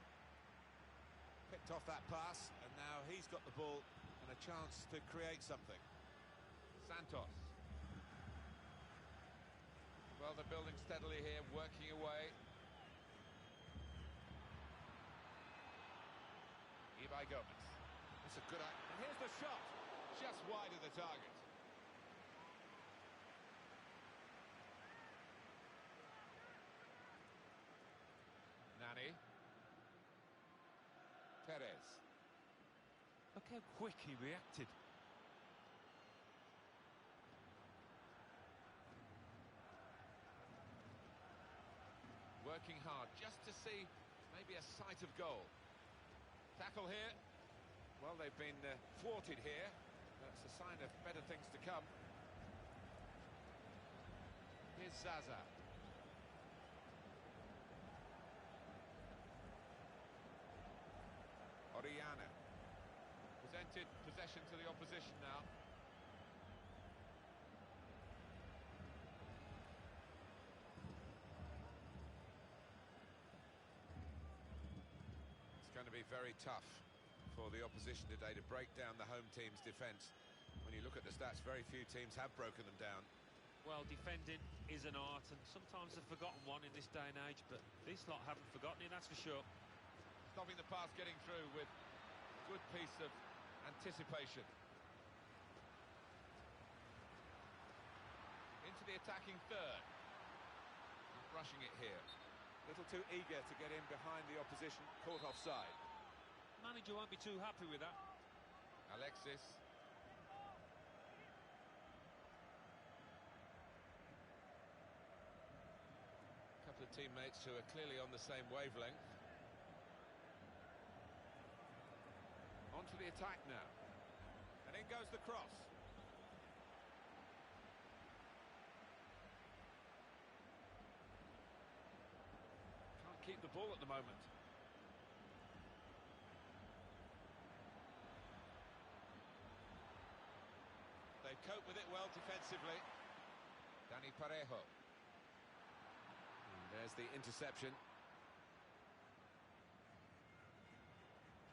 Picked off that pass, and now he's got the ball and a chance to create something. Santos. Well, they're building steadily here, working away. Ibai Gomez. That's a good act. And here's the shot. Just wide of the target. Nani. Perez. Look how quick he reacted. Working hard just to see maybe a sight of goal. Tackle here. Well, they've been thwarted here. That's a sign of better things to come. Here's Zaza. Oriana. Presented possession to the opposition now. It's going to be very tough for the opposition today to break down the home team's defence. When you look at the stats, very few teams have broken them down. Well, defending is an art, and sometimes a forgotten one in this day and age, but this lot haven't forgotten it, that's for sure. Stopping the pass getting through with a good piece of anticipation. Into the attacking third. Not rushing it here. A little too eager to get in behind the opposition, caught offside. Manager won't be too happy with that. Alexis. A couple of teammates who are clearly on the same wavelength. Onto the attack now. And in goes the cross. Can't keep the ball at the moment. They cope with it well defensively. Dani Parejo. And there's the interception.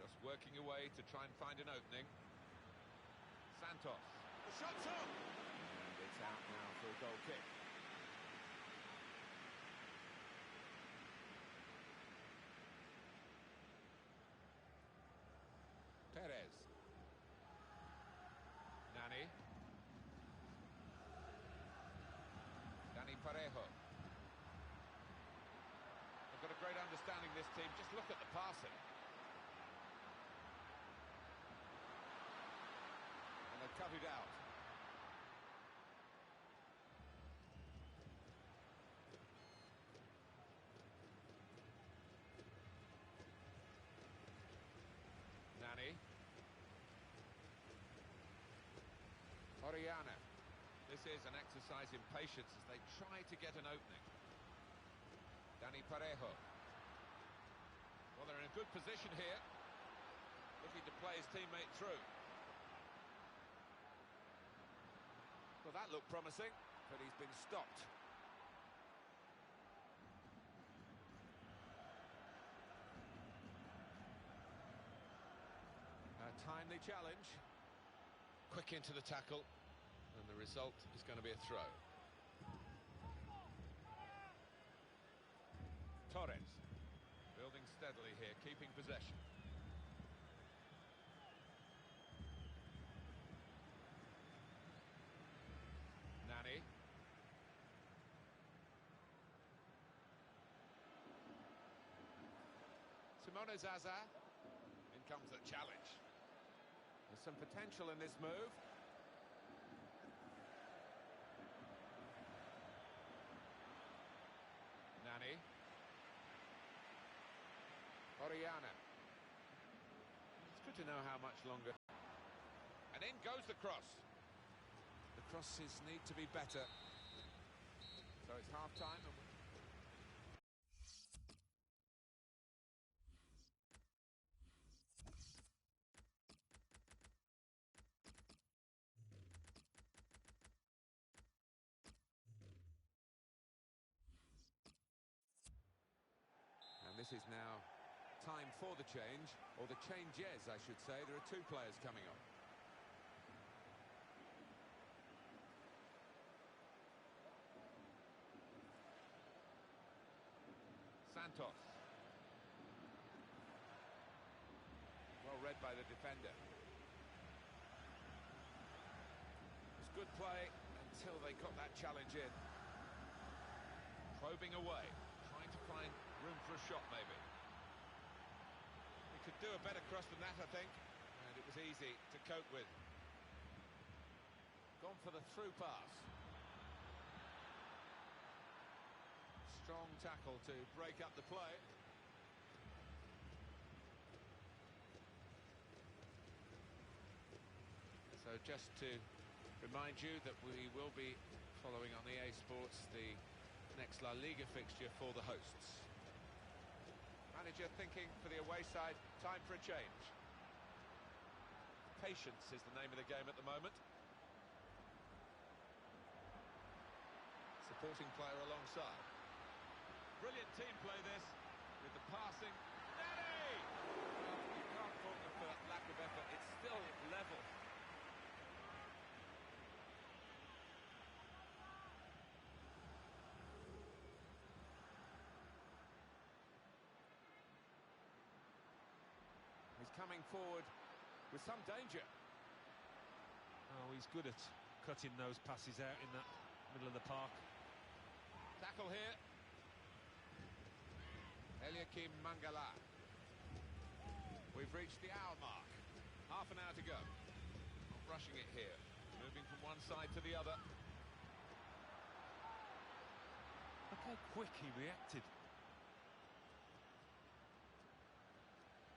Just working away to try and find an opening. Santos. The shot's on! And it's out now for a goal kick. Perez. Nani. Dani Parejo. They've got a great understanding, this team. Just look at the passing. Cut it out. Nani. Oriana. This is an exercise in patience as they try to get an opening. Dani Parejo. Well, they're in a good position here. Looking to play his teammate through. Well, that looked promising, but he's been stopped. A timely challenge. Quick into the tackle, and the result is going to be a throw. Torres, building steadily here, keeping possession. Nani. Simone Zaza. In comes the challenge. There's some potential in this move. Nani. Oriana. It's good to know how much longer. And in goes the cross. The crosses need to be better. So it's half-time. And this is now time for the change, or the changes, I should say. There are two players coming on. Santos. Well read by the defender. It was good play until they got that challenge in. Probing away, trying to find room for a shot maybe. He could do a better cross than that, I think, and it was easy to cope with. Gone for the through pass. Strong tackle to break up the play. So just to remind you that we will be following on EA Sports the next La Liga fixture for the hosts. Manager thinking for the away side, time for a change. Patience is the name of the game at the moment. Supporting player alongside. Brilliant team play this, with the passing. Nani! Well, you can't fault them for lack of effort, it's still level. He's coming forward with some danger. Oh, he's good at cutting those passes out in that middle of the park. Tackle here. Eliakim Mangala. We've reached the hour mark. Half an hour to go. Not rushing it here. Moving from one side to the other. Look how quick he reacted.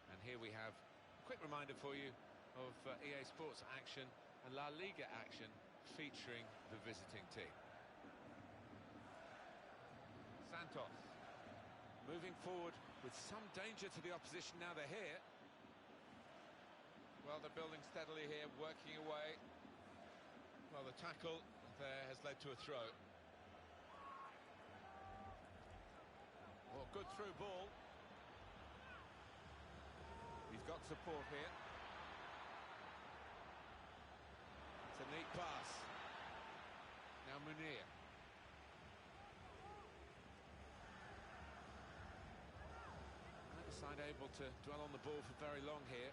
And here we have a quick reminder for you of EA Sports action and La Liga action featuring the visiting team. Santos. Moving forward with some danger to the opposition now they're here. Well, they're building steadily here, working away. Well, the tackle there has led to a throw. Well, good through ball. He's got support here. It's a neat pass. Now Munir. Side able to dwell on the ball for very long here.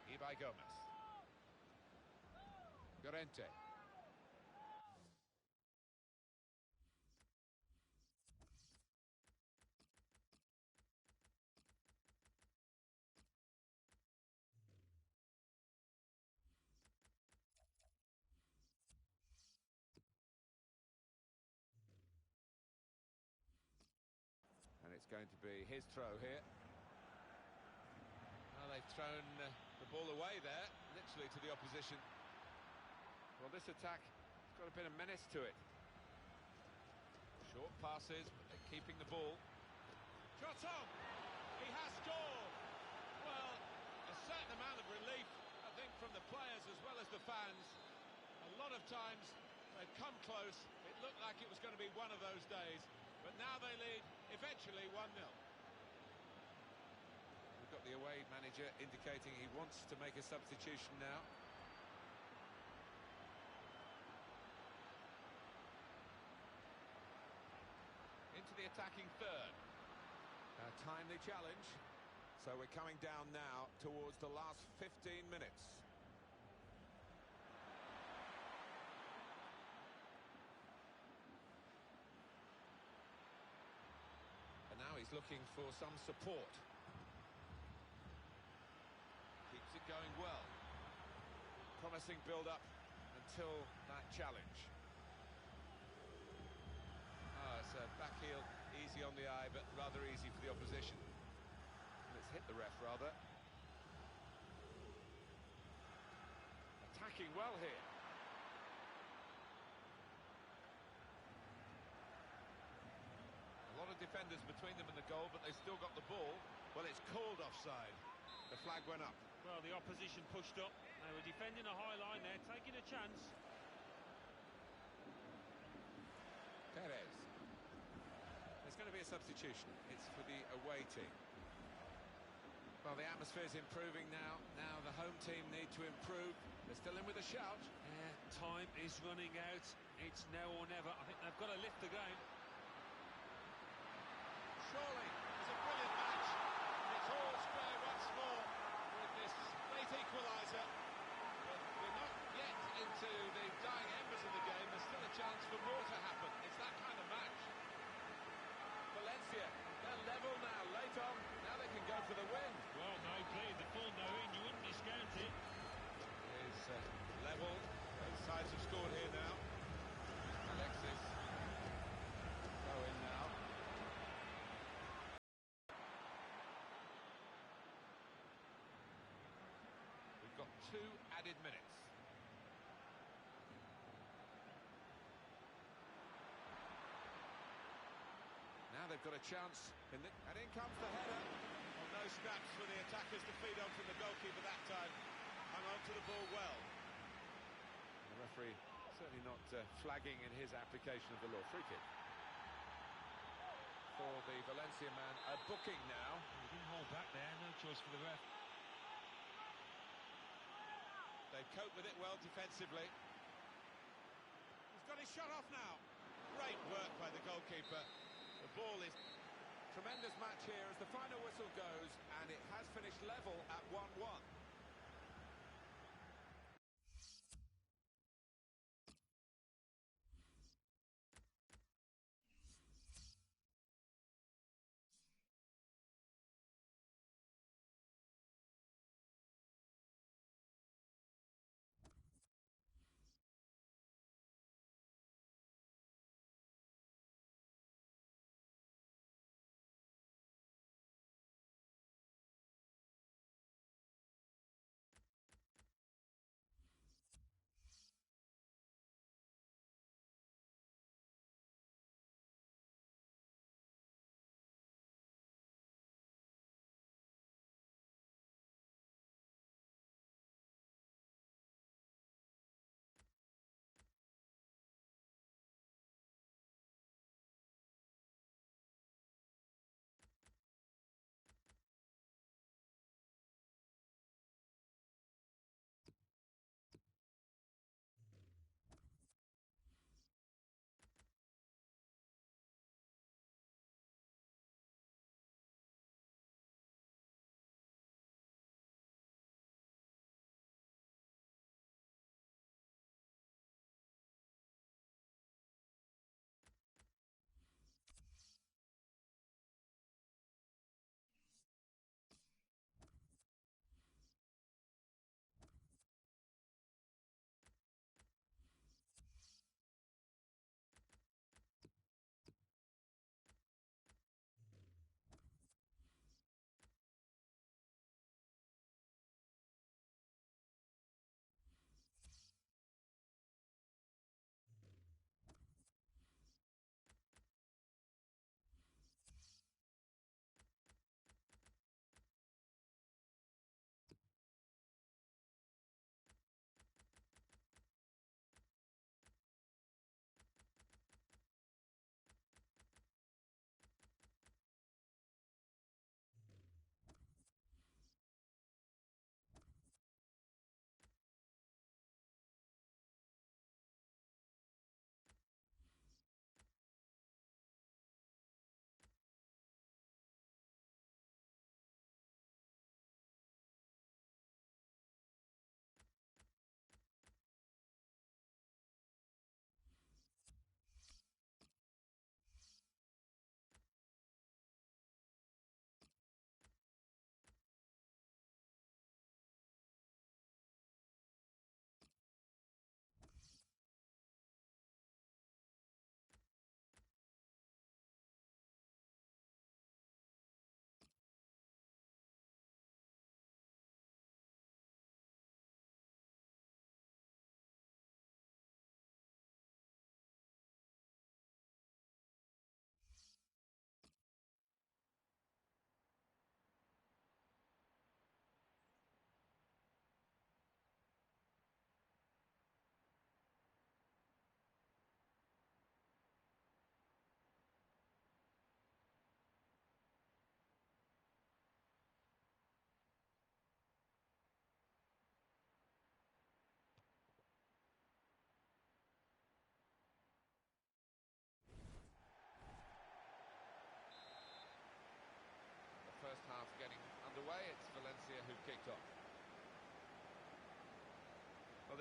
Ibai Gomez. Llorente. And it's going to be his throw here. Well, they've thrown the ball away there, literally to the opposition. Well, this attack has got a bit of menace to it. Short passes, but they're keeping the ball. Shot on! He has scored! Well, a certain amount of relief, I think, from the players as well as the fans. A lot of times they've come close. It looked like it was going to be one of those days. But now they lead, eventually 1-0. We've got the away manager indicating he wants to make a substitution now. Into the attacking third. A timely challenge. So we're coming down now towards the last 15 minutes. And now he's looking for some support. Keeps it going well. Promising build-up until that challenge. It's a back heel, easy on the eye, but rather easy for the opposition. Let's hit the ref, rather. Attacking well here. A lot of defenders between them and the goal, but they've still got the ball. Well, it's called offside. The flag went up. Well, the opposition pushed up. They were defending a high line there, taking a chance. Perez. There's going to be a substitution. It's for the away team. Well, the atmosphere's improving now. Now the home team need to improve. They're still in with a shout. Yeah, time is running out. It's now or never. I think they've got to lift the game. Surely, it's a brilliant match. It's all square once more with this late equaliser. But we're not yet into the dying embers of the game. There's still a chance for more to happen. It's that kind of match. Valencia, they're level now, late on. Now they can go for the win. Well, no, clearly the full no in. You wouldn't discount it. It's level. Both sides have scored here now. Alexis. Go in now. We've got 2 added minutes. Now they've got a chance, and in comes the header. Well, no scraps for the attackers to feed on from the goalkeeper that time. Hung on to the ball well. The referee certainly not flagging in his application of the law. Free kick. For the Valencia man, a booking now. He didn't hold back there, no choice for the ref. They cope with it well defensively. He's got his shot off now. Great work by the goalkeeper. The ball is... Tremendous match here as the final whistle goes, and it has finished level at 1-1.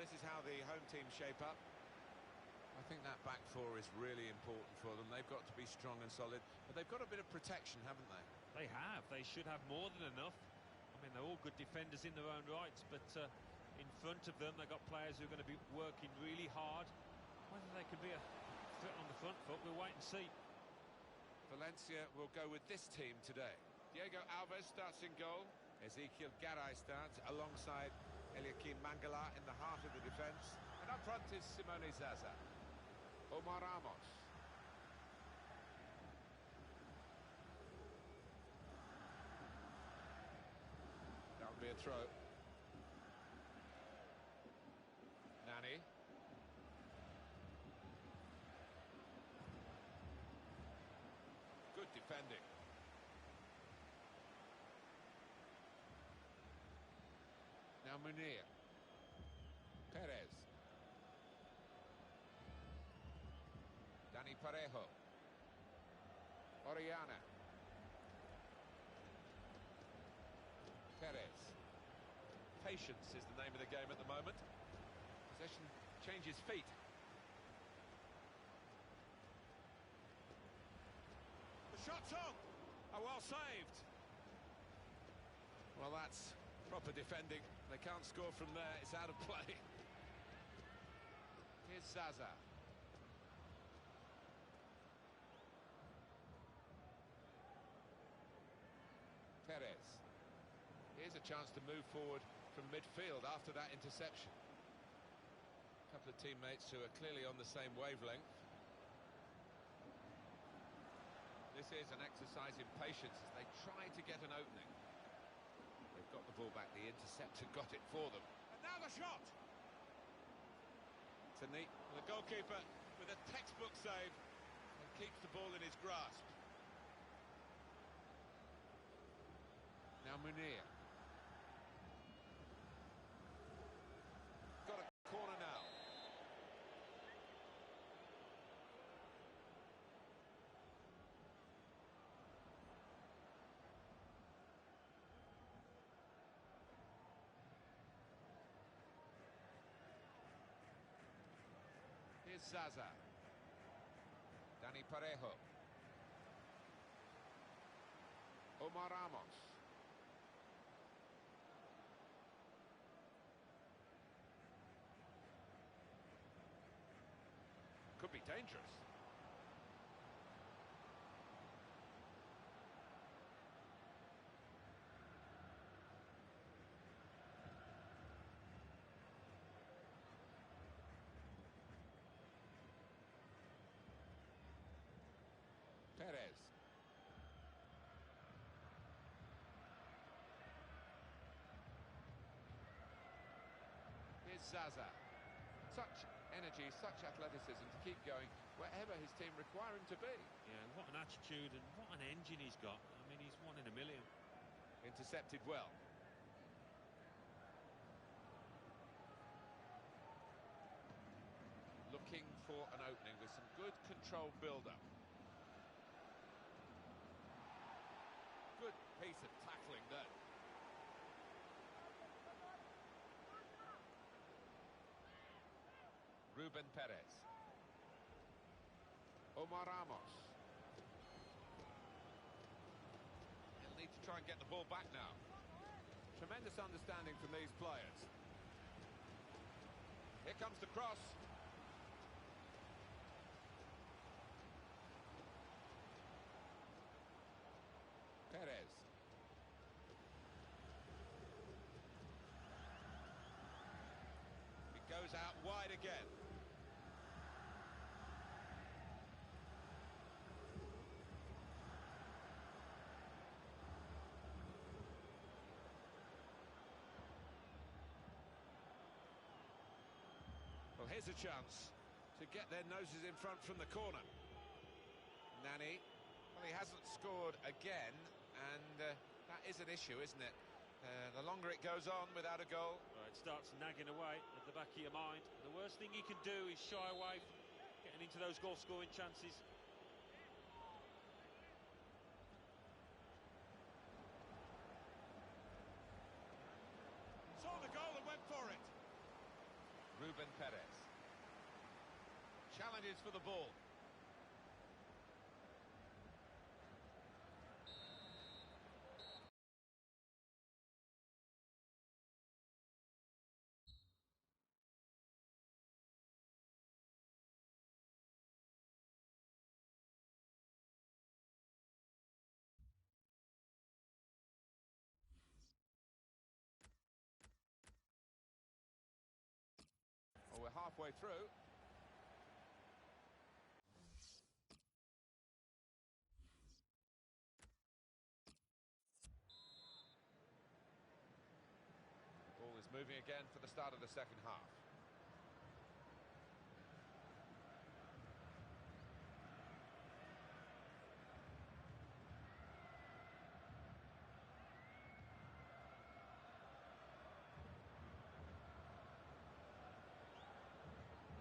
this is how the home team shape up. I think that back four is really important for them. They've got to be strong and solid, but they've got a bit of protection, haven't they? They have. They should have more than enough. I mean, they're all good defenders in their own rights, but in front of them, they've got players who are going to be working really hard. Whether they can be a threat on the front foot, we'll wait and see. Valencia will go with this team today. Diego Alves starts in goal. Ezequiel Garay starts alongside Eliakim Mangala in the heart of the defence. And up front is Simone Zaza. Omar Ramos. That would be a throw. Nani. Good defending. Now Munir. Perez. Dani Parejo. Oriana. Perez. Patience is the name of the game at the moment. Possession changes feet. The shot's on. Oh, well saved. Well, that's proper defending. They can't score from there. It's out of play. Here's Zaza. Perez. Here's a chance to move forward from midfield after that interception. A couple of teammates who are clearly on the same wavelength. This is an exercise in patience as they try to get an opening. They've got the ball back, the interceptor got it for them. And now the shot! It's a neat... The goalkeeper with a textbook save and keeps the ball in his grasp. Now Munir. Got a corner now. Here's Zaza. Dani Parejo. Omar Ramos. Could be dangerous. Perez. Here's Zaza. Such energy, such athleticism to keep going wherever his team require him to be. Yeah, what an attitude and what an engine he's got. I mean, he's one in a million. Intercepted well. Looking for an opening with some good controlled build-up. Good piece of tackling there. Ruben Perez. Omar Ramos. He'll need to try and get the ball back now. Tremendous understanding from these players. Here comes the cross. Perez. It goes out wide again. Well, here's a chance to get their noses in front from the corner. Nani. Well, he hasn't scored again, and that is an issue, isn't it? The longer it goes on without a goal... Well, it starts nagging away at the back of your mind. The worst thing you can do is shy away from getting into those goal-scoring chances. Saw the goal and went for it. advantage for the ball. Well, we're halfway through. Ball is moving again for the start of the second half.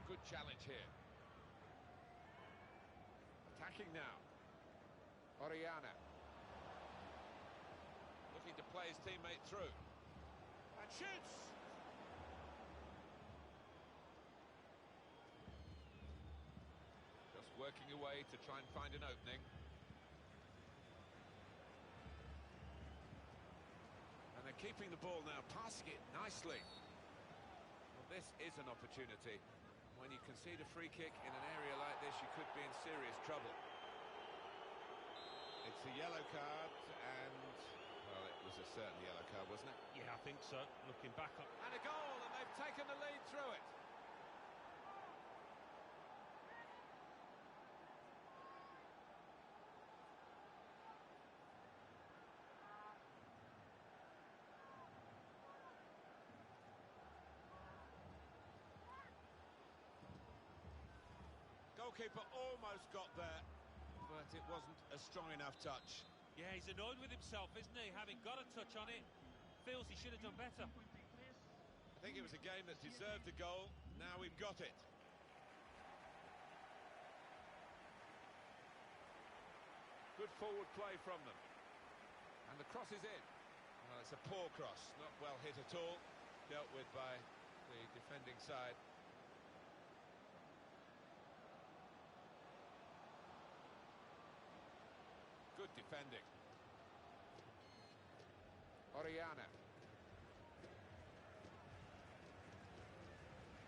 Good challenge here. Attacking now. Oriana. Looking to play his teammate through. And shoots! Just working away to try and find an opening. And they're keeping the ball now, passing it nicely. Well, this is an opportunity. When you concede a free kick in an area like this, you could be in serious trouble. It's a yellow card, and, well, it was a certain yellow card, wasn't it? Yeah, I think so. Looking back up. And a goal, and they've taken the lead through it. Goalkeeper almost got there, but it wasn't a strong enough touch. Yeah, he's annoyed with himself, isn't he? Having got a touch on it, feels he should have done better. I think it was a game that deserved a goal. Now we've got it. Good forward play from them. And the cross is in. Well, it's a poor cross, not well hit at all. Dealt with by the defending side. Good defending. Oriana.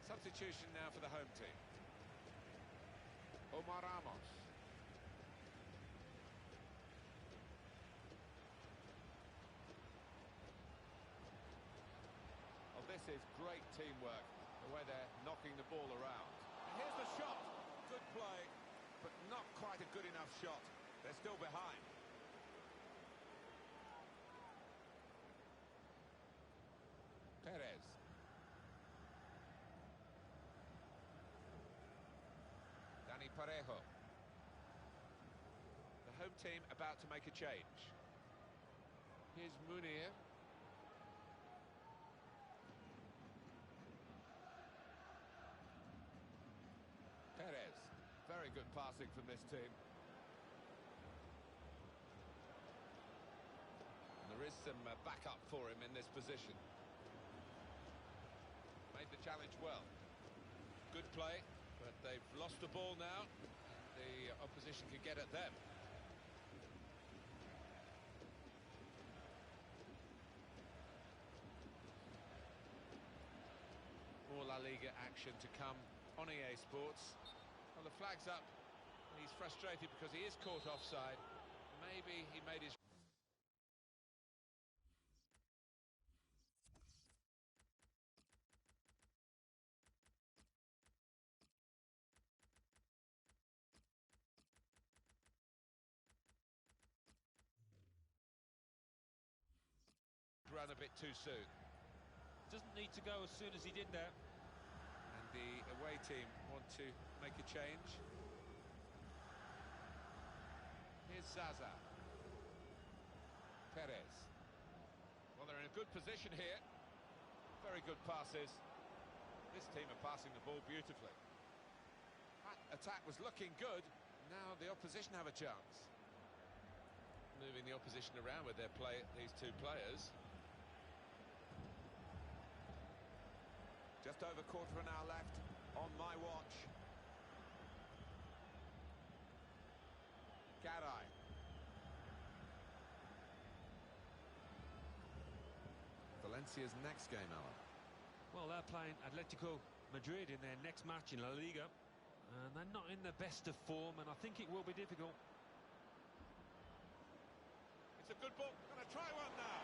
Substitution now for the home team. Omar Ramos. Well, this is great teamwork, the way they're knocking the ball around. And here's the shot. Good play, but not quite a good enough shot. They're still behind. Perez. Dani Parejo. The home team about to make a change. Here's Munir. Perez. Very good passing from this team. There is some backup for him in this position. Made the challenge well. Good play, but they've lost the ball now. The opposition can get at them. More La Liga action to come on EA Sports. Well, the flag's up. He's frustrated because he is caught offside. Maybe he made his... run a bit too soon. Doesn't need to go as soon as he did there. And the away team want to make a change. Here's Zaza. Perez. Well, they're in a good position here. Very good passes. This team are passing the ball beautifully. That attack was looking good. Now the opposition have a chance. Moving the opposition around with their play, these two players. Just over quarter of an hour left on my watch. Valencia's next game, Alan? Well, they're playing Atletico Madrid in their next match in La Liga, and they're not in the best of form, and I think it will be difficult. It's a good ball. Going to try one now.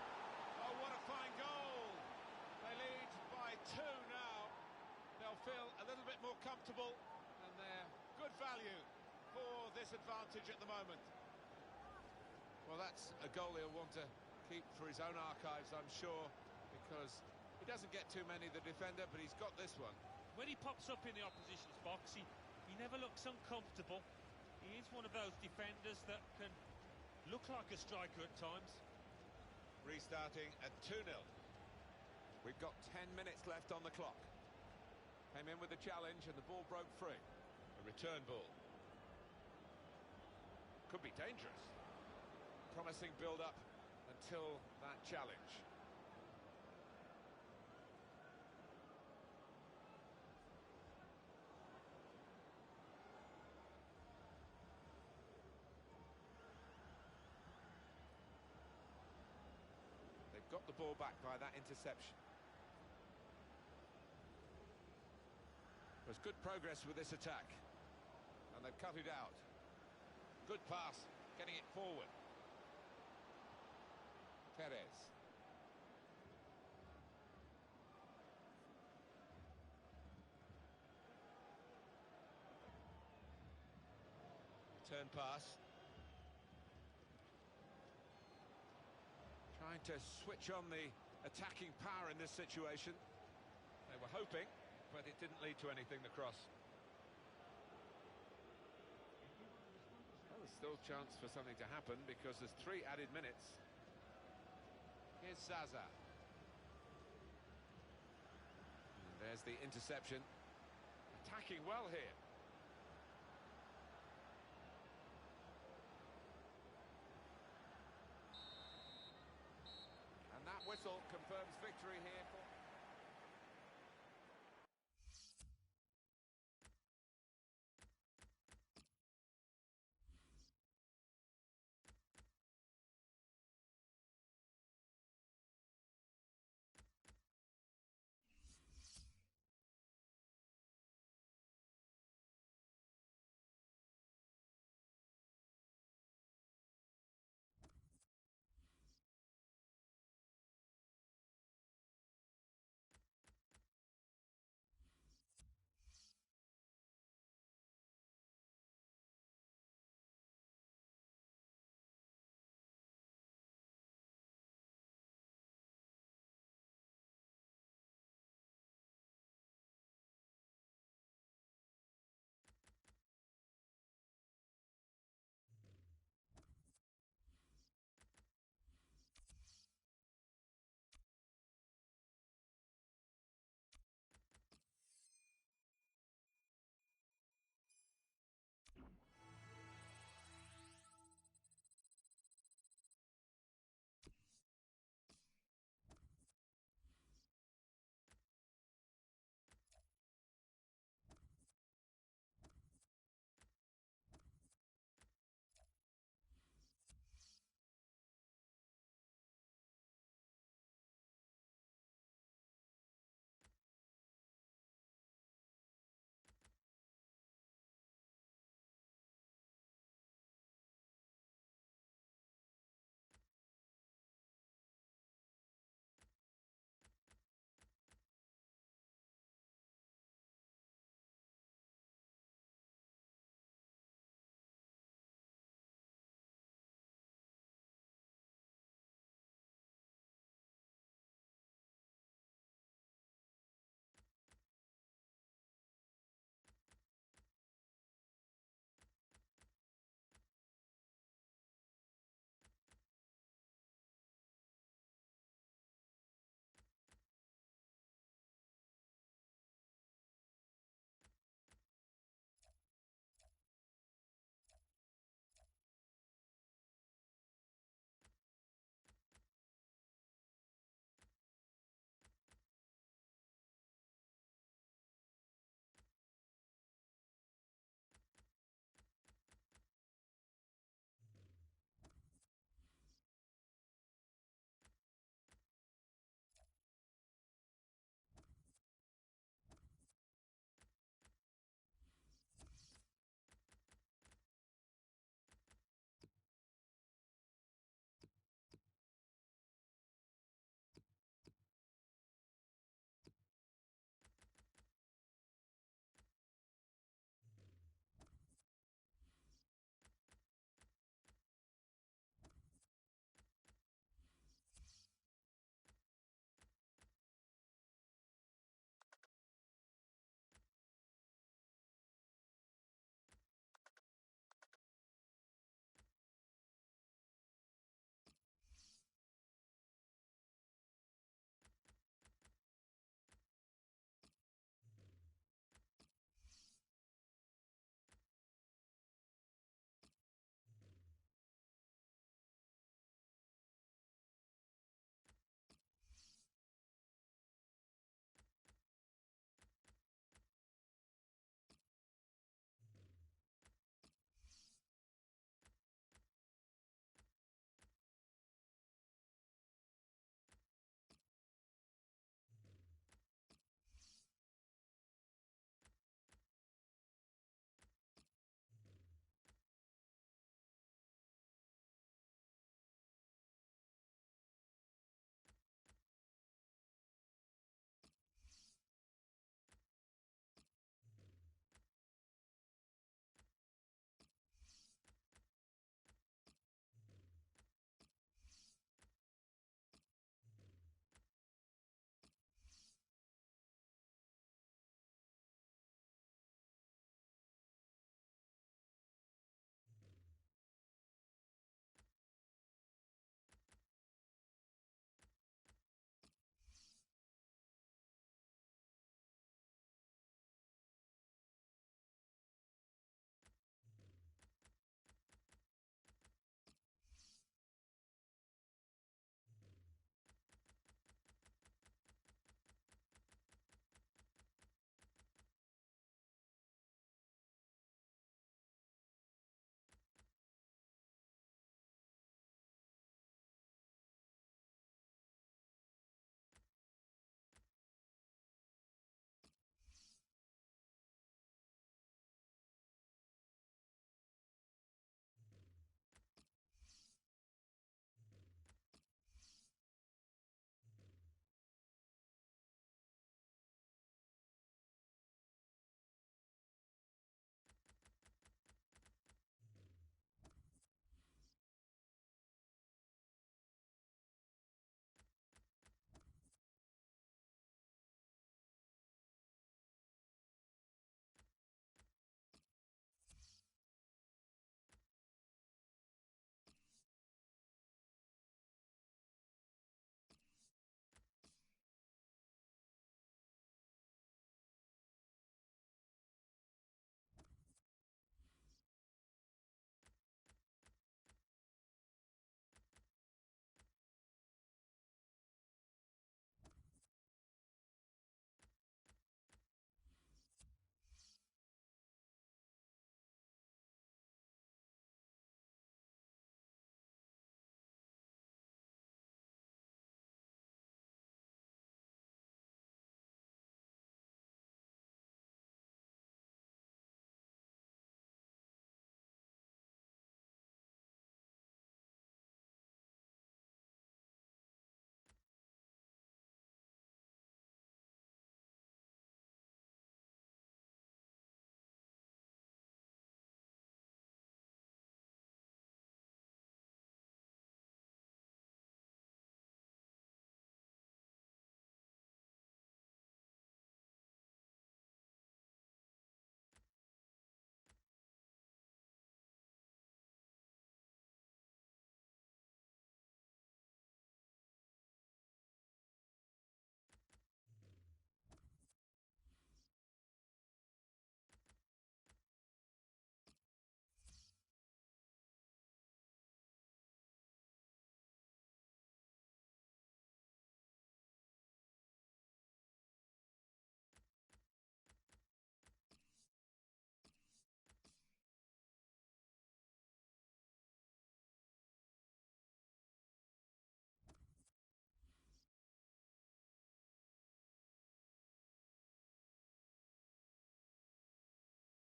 Oh, what a fine goal. They lead by 2 now. They'll feel a little bit more comfortable, and they're good value for this advantage at the moment. Well, that's a goal he'll want to keep for his own archives, I'm sure, because he doesn't get too many, the defender, but he's got this one. When he pops up in the opposition's box, he never looks uncomfortable. He is one of those defenders that can look like a striker at times. Restarting at 2-0. We've got 10 minutes left on the clock. Came in with the challenge and the ball broke free. A return ball. Could be dangerous. Promising build-up until that challenge. They've got the ball back by that interception. There's good progress with this attack. And they've cut it out. Good pass, getting it forward. Perez. Turn pass. Trying to switch on the attacking power in this situation. They were hoping, but it didn't lead to anything, the cross. Well, there's still a chance for something to happen because there's 3 added minutes. Here's Zaza. And there's the interception. Attacking well here. And that whistle confirms victory here.